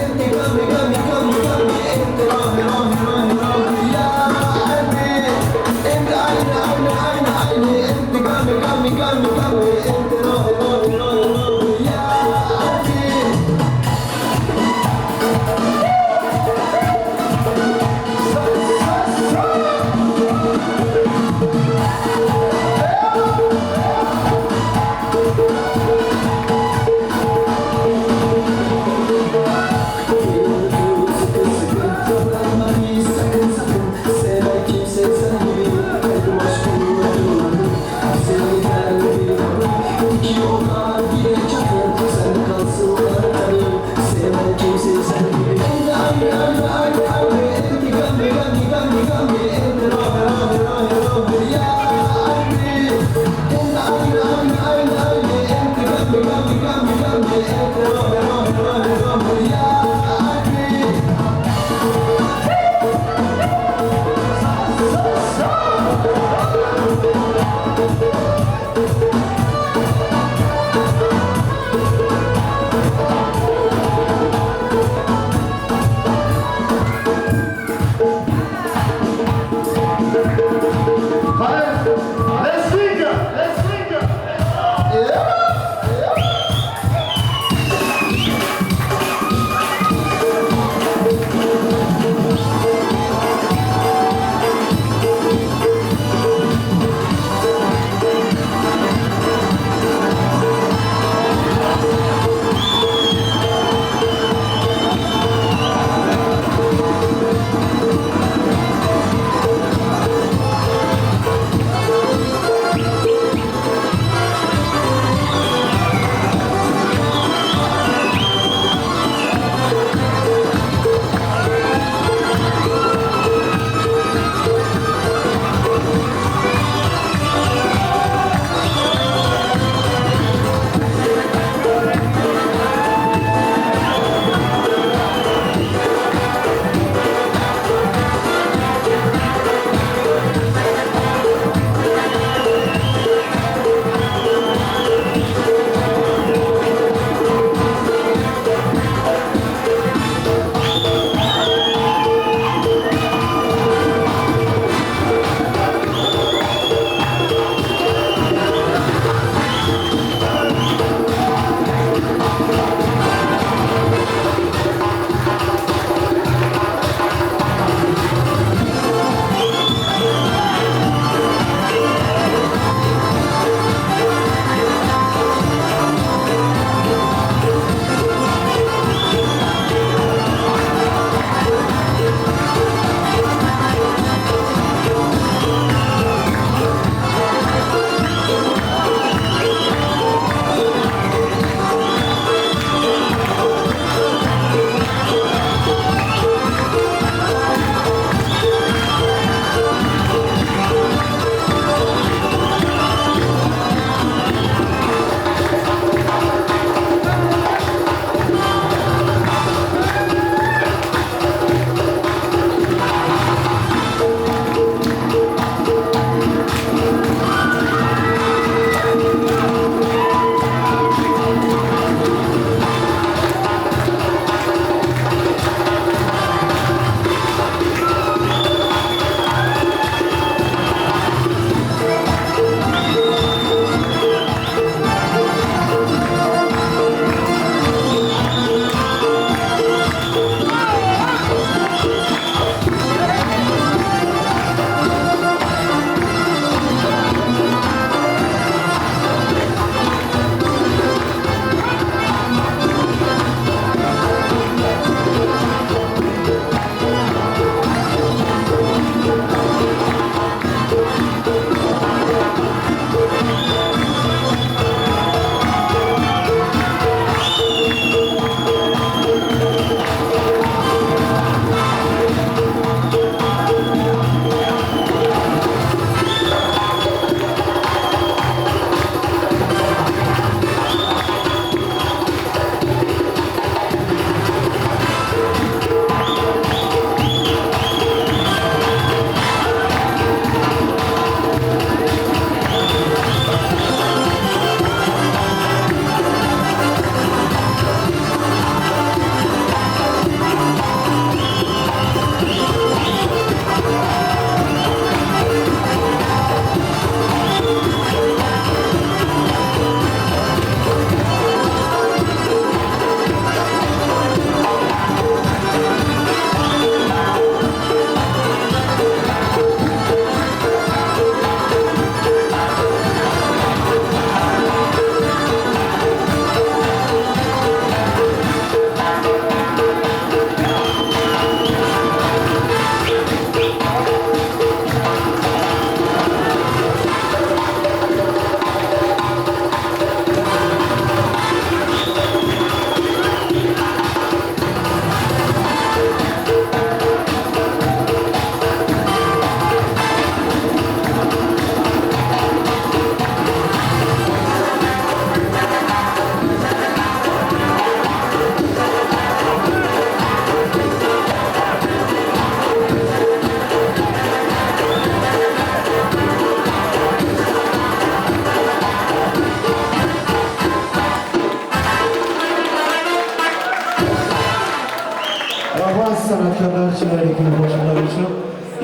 Ente gami gami gami gami, ente rahi rahi rahi rahi ya anne. Ente aynı, ente gami gami gami gami, ente rahi rahi rahi rahi ya anne.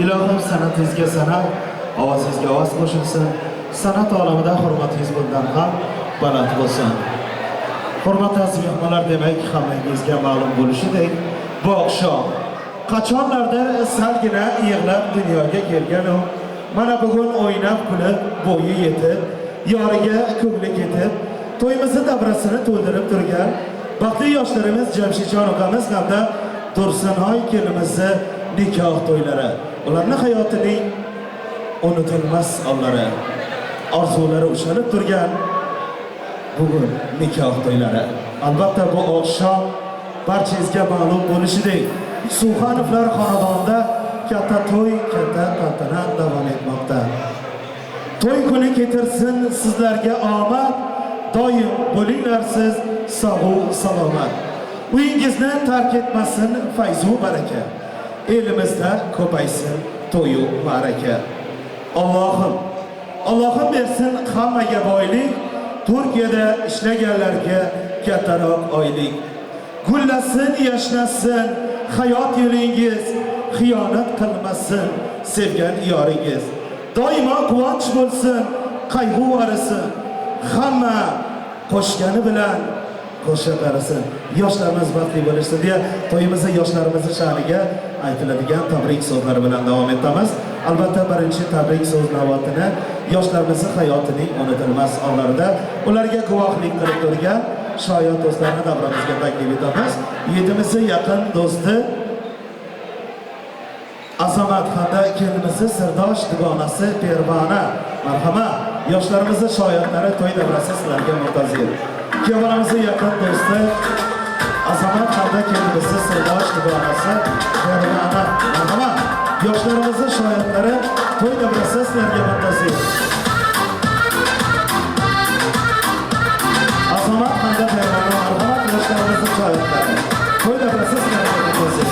Ilohim sanatingizga sanat, ovozingizga ovoz qo'shilsin. Sanat olamida hurmatingiz bundan ham baland bo'lsin. Hurmatli aziz mehmonlar, demak hammangizga ma'lum bo'lishidek, bu oqshom qachonlarda salgina yig'lab dunyoga kelgan u mana bugun o'ynab kulib bo'yi yetib, yoriga ko'ngli ketib, to'yimizni davrasini to'ldirib turgan baxtli yoshlarimiz Jamshidjon ogamiz hamda Tursunhoy kelimizni nikoh to'ylari, ularning hayotining unutilmas onlari, orzulari ushalib turgan bugun nikoh to'ylari. Albatta bu oqshom barchangizga ma'lum bo'lishidek, Suxanovlar xonadonida katta to'y, katta tantana davom etmoqda. To'y kuni ketirsin sizlarga omad, doim bo'linglar siz sog' salomat. Uyingizni tark etmasin fayzu baraka. Elimizda ko'paysin to'yu baraka. Allohim bersin hammaga boylik, Turkiyada ishlaganlarga kattaroq oylik. Gullasin, yashnasin hayot yo'lingiz, xiyonat qilmasin sevgan yoringiz. Doimo quvonch bo'lsin, qayg'u arisin. Hamma qo'shgani bilan qo'sha qarasin. Yoshlarimiz baxtli bo'lishsin deya to'yimizni yoshlarimiz sha'niga aytiladigan tabrik so'zlari bilan davom etamiz. Albatta birinchi tabrik so'z navbatini yoshlarimiz hayotining unutilmas onlarida ularga guvohlik qilib turgan shoir do'stlarni davramizga taklif etamiz. Yetimizni yaqin do'sti Azamat hamda kelimizni sirdosh dugonasi Pervona. Marhamat, yoshlarimizni shoirlari to'y davrasi sizlarga muntazir. Kuyovlarimizni yaqin do'sti Azamat hamda kelimizni sirdosh dugonasi Pervona. Marhamat, yoshlarimizni shoirlari to'y davrasi sizlarga muntazir. Azamat hamda Pervona, marhamat, yoshlarimizni shoirlari to'y davrasi sizlarga muntazir.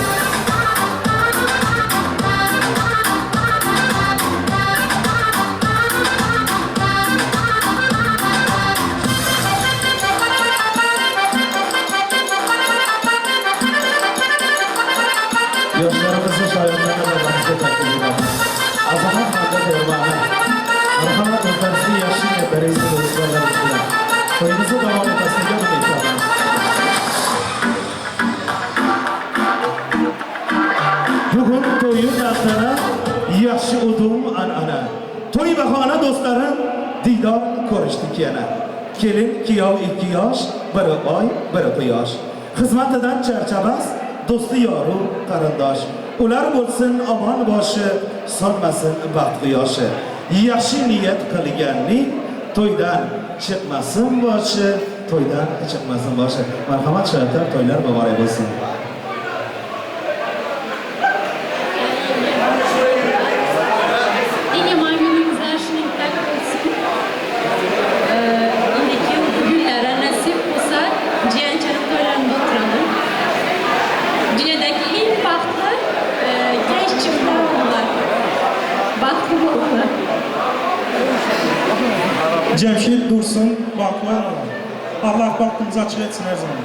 Yoshlarimizni shoirlarni davramizga taklif etamiz. Azamat hamda Pervona, marhamat, o'zlaringizni yaxshi niyatlaringizni do'stlarlaringiz bilan to'yimizni davom etmasligiga umid qilamiz. Bugun to'yi tantana, yaxshi udum an'ana. To'y bahona do'stlarim, diydor ko'rishdik yana. Kelin kuyov 2 yosh, biri oy, biri quyosh. Xizmatidan charchamas, do'sti yoru qarindosh. Ular bo'lsin omon boshi, sonmasin baxt quyoshi. Yaxshi niyat qilganning to'ydan chiqmasin boshi, to'ydan chiqmasin boshi. Marhamat shoirlar, to'ylar muborak bo'lsin. Cemşit Dursun Baklı. Allah baktığımızı açık etsin her zaman.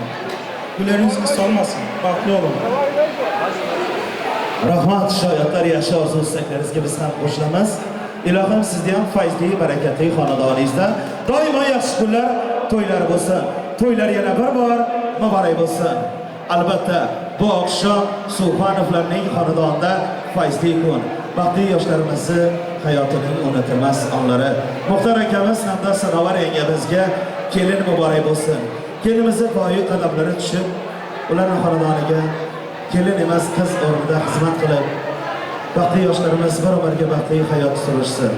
Güleriniz olmasın. Baklı olun. Rahmat shoirlar, yaxshi orzu istaklaringizga biz ham qo'shilamiz. Ilohim sizga ham fayzli, barakatli xonadoningizda doimo yaxshi kunlar, to'ylar bo'lsin. To'ylar yana bir bor muborak bo'lsin. Albatta bu oqshom Suxanovlarning xonadonida fayzli kun. Baxtli yoshlarimizni hayotining unutilmas onlari. Muxtar akamiz hamda Sanovar yangamizga kelin muborak bo'lsin. Kelinimizni boyi qadamlari tushib, ularning xonadoniga kelin emas qiz o'rnida xizmat qilib, baxtli yoshlarimiz bir umrga baxtli hayot surishsin.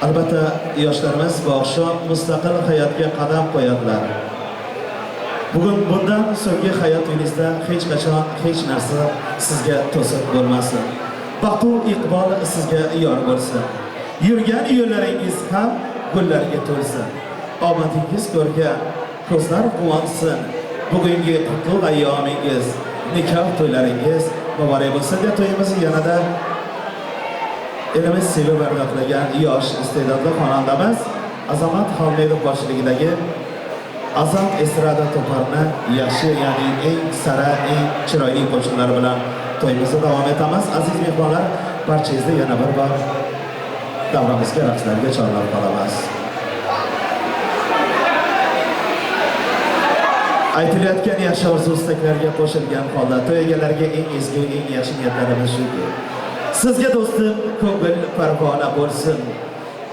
Albatta yoshlarimiz bu oqshom mustaqil hayotga qadam qo'yadilar. Bugun bundan so'nggi hayotingizda hech qachon hech narsa sizga to'siq bo'lmasin. Baxtu iqbol sizga yor bo'lsin. Yurgan yo'llaringiz ham gullarga to'lsin. Omadingiz ko'rgan ko'zlar quvonsin. Bugungi qutlug' ayyomingiz, nikoh to'ylaringiz muborak bo'lsin deb to'yimizni yanada elimiz sevib ardoqlagan yosh iste'dodli xonandamiz Azamat Xolmedov boshchiligidagi Azam estrada to'parni yaxshi, ya'ni eng sara, eng chiroyli qo'shiqlar bilan to'yimizni davom etamiz. Aziz mehmonlar, barchangizga yana bir bor davramizga raqslarga chorlab qolamiz. Aytilayotgan yaxshi orzu-istaklarga qo'shilgan holda to'y egalariga eng ezgu, eng yaxshi niyatlarimiz shuki. Sizga do'stim ko'ngil parvona bo'lsin.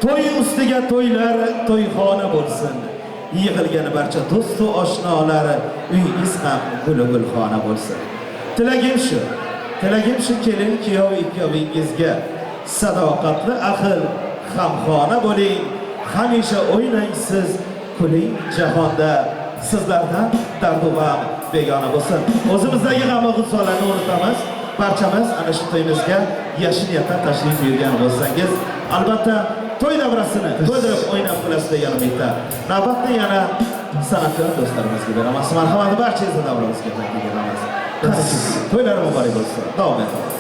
To'y ustiga to'ylar to'yxona bo'lsin. Yig'ilgan barcha do'st va oshnolar uyingiz ham gul-gulxona bo'lsin. Tilagim shu kelin kuyov ikkovingizga sadoqatli aql hamxona bo'ling. Hamisha o'ynang siz kuling jahonda. Sizlardan dardu g'am begona bo'lsin. O'zimizdagi g'am-u g'ussalarni unutamiz. Barchamiz ana shu to'yimizga yaxshi niyatdan tashrif buyurgan bo'lsangiz, albatta to'y davrasini to'ydirib o'ynab qilasiz degan umidda. Navbatni yana san'atkor do'stlarimizga beramiz. Marhamat, barchangizni davramizga taklif etamiz. To'ylar muborak bo'lsin. Davom etamiz.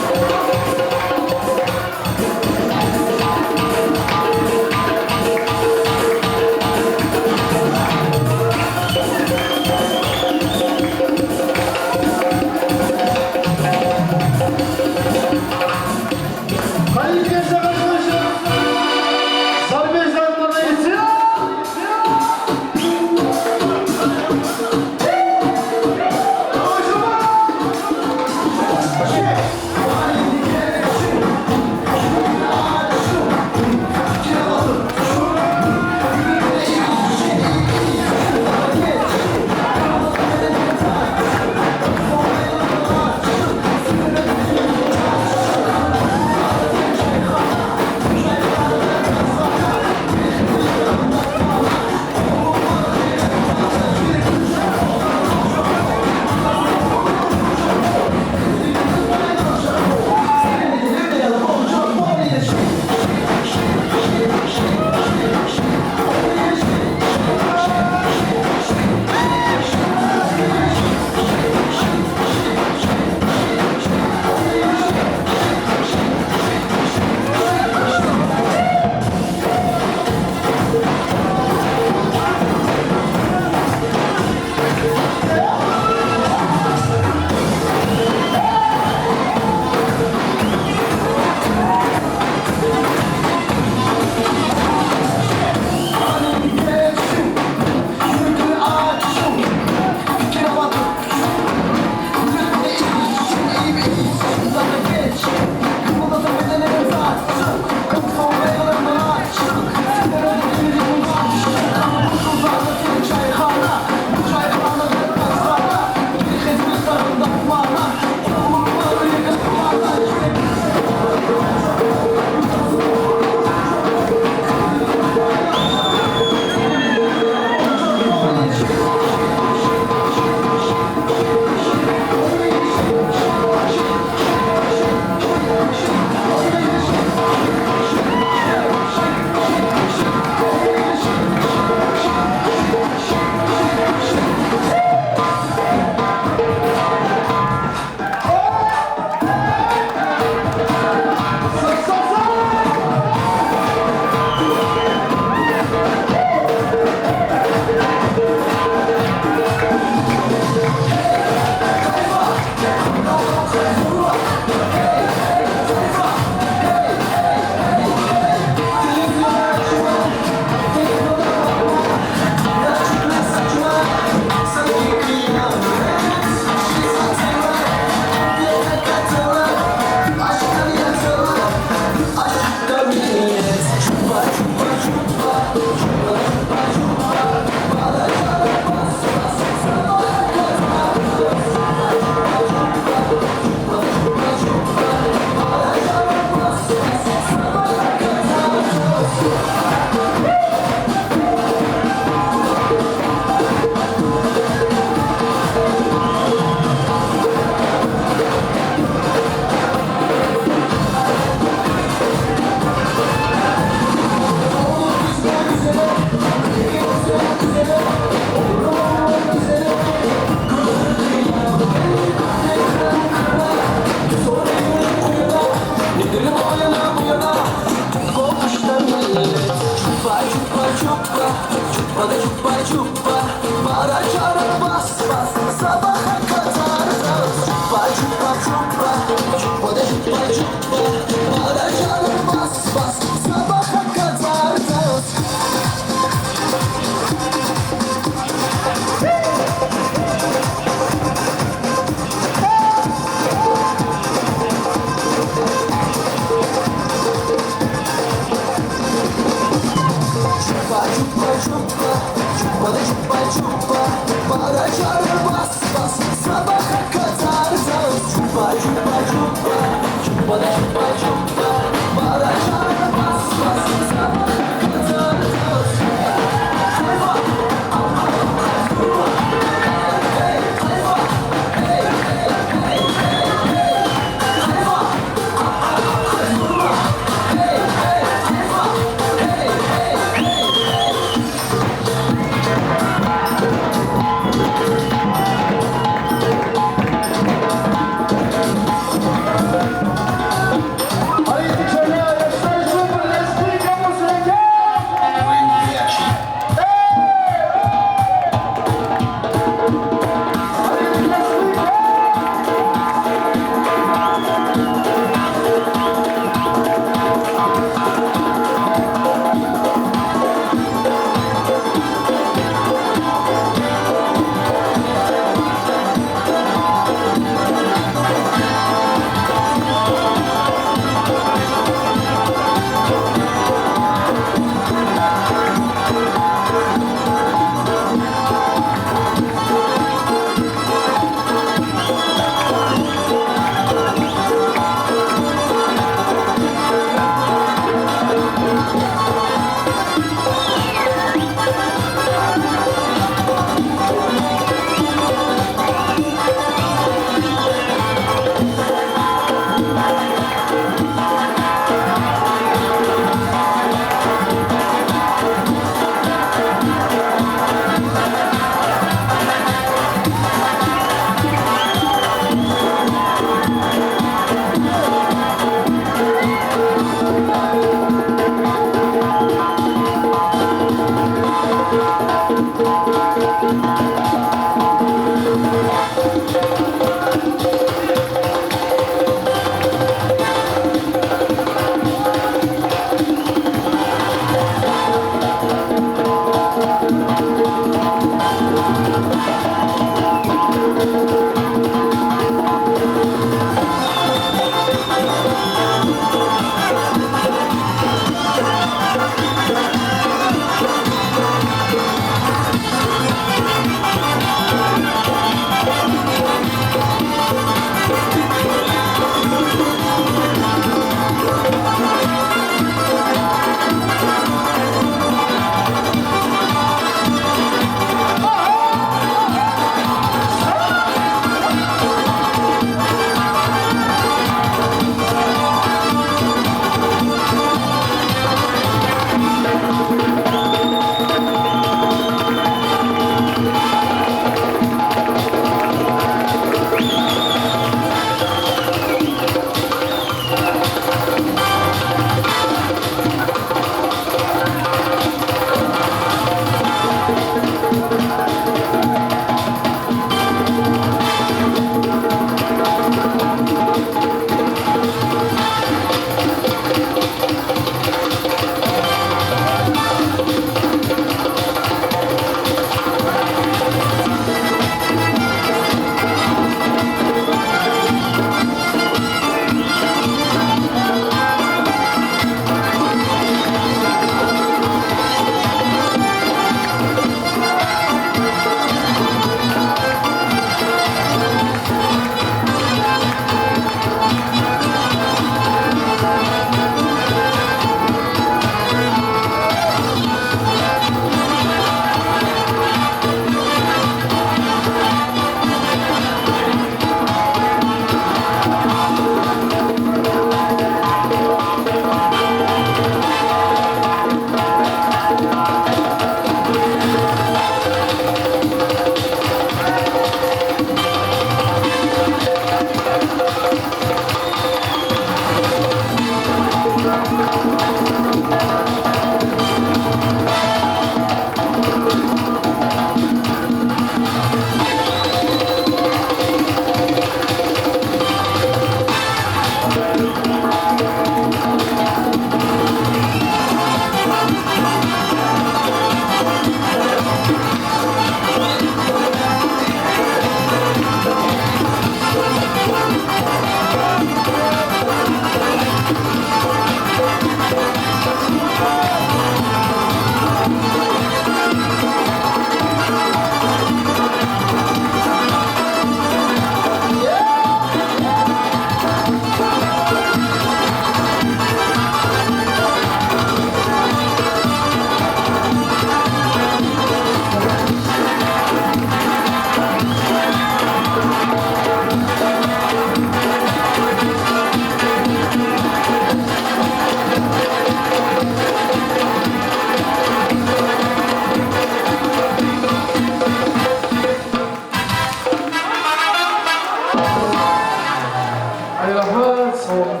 Hayırlı soğuk.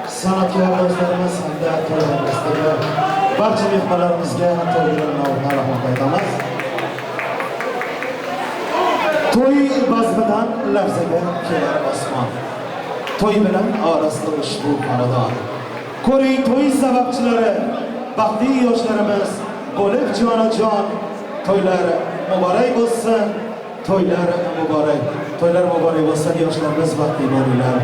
Sanatkar dostlarımız hamda to'ylarimizga barcha mehmonlarimizga to'ylar nomidan rahmat aytamiz. To'y bazmidan larzaga kelar osmon. To'y bilan orasida ushbu xonadon. Ko'ring to'y sababchilari, baxtli yoshlarimiz bo'lib jonajon. To'ylar muborak bo'lsin. To'ylar muborak bo'lsin, yoshlarimiz baxtli bo'linglar.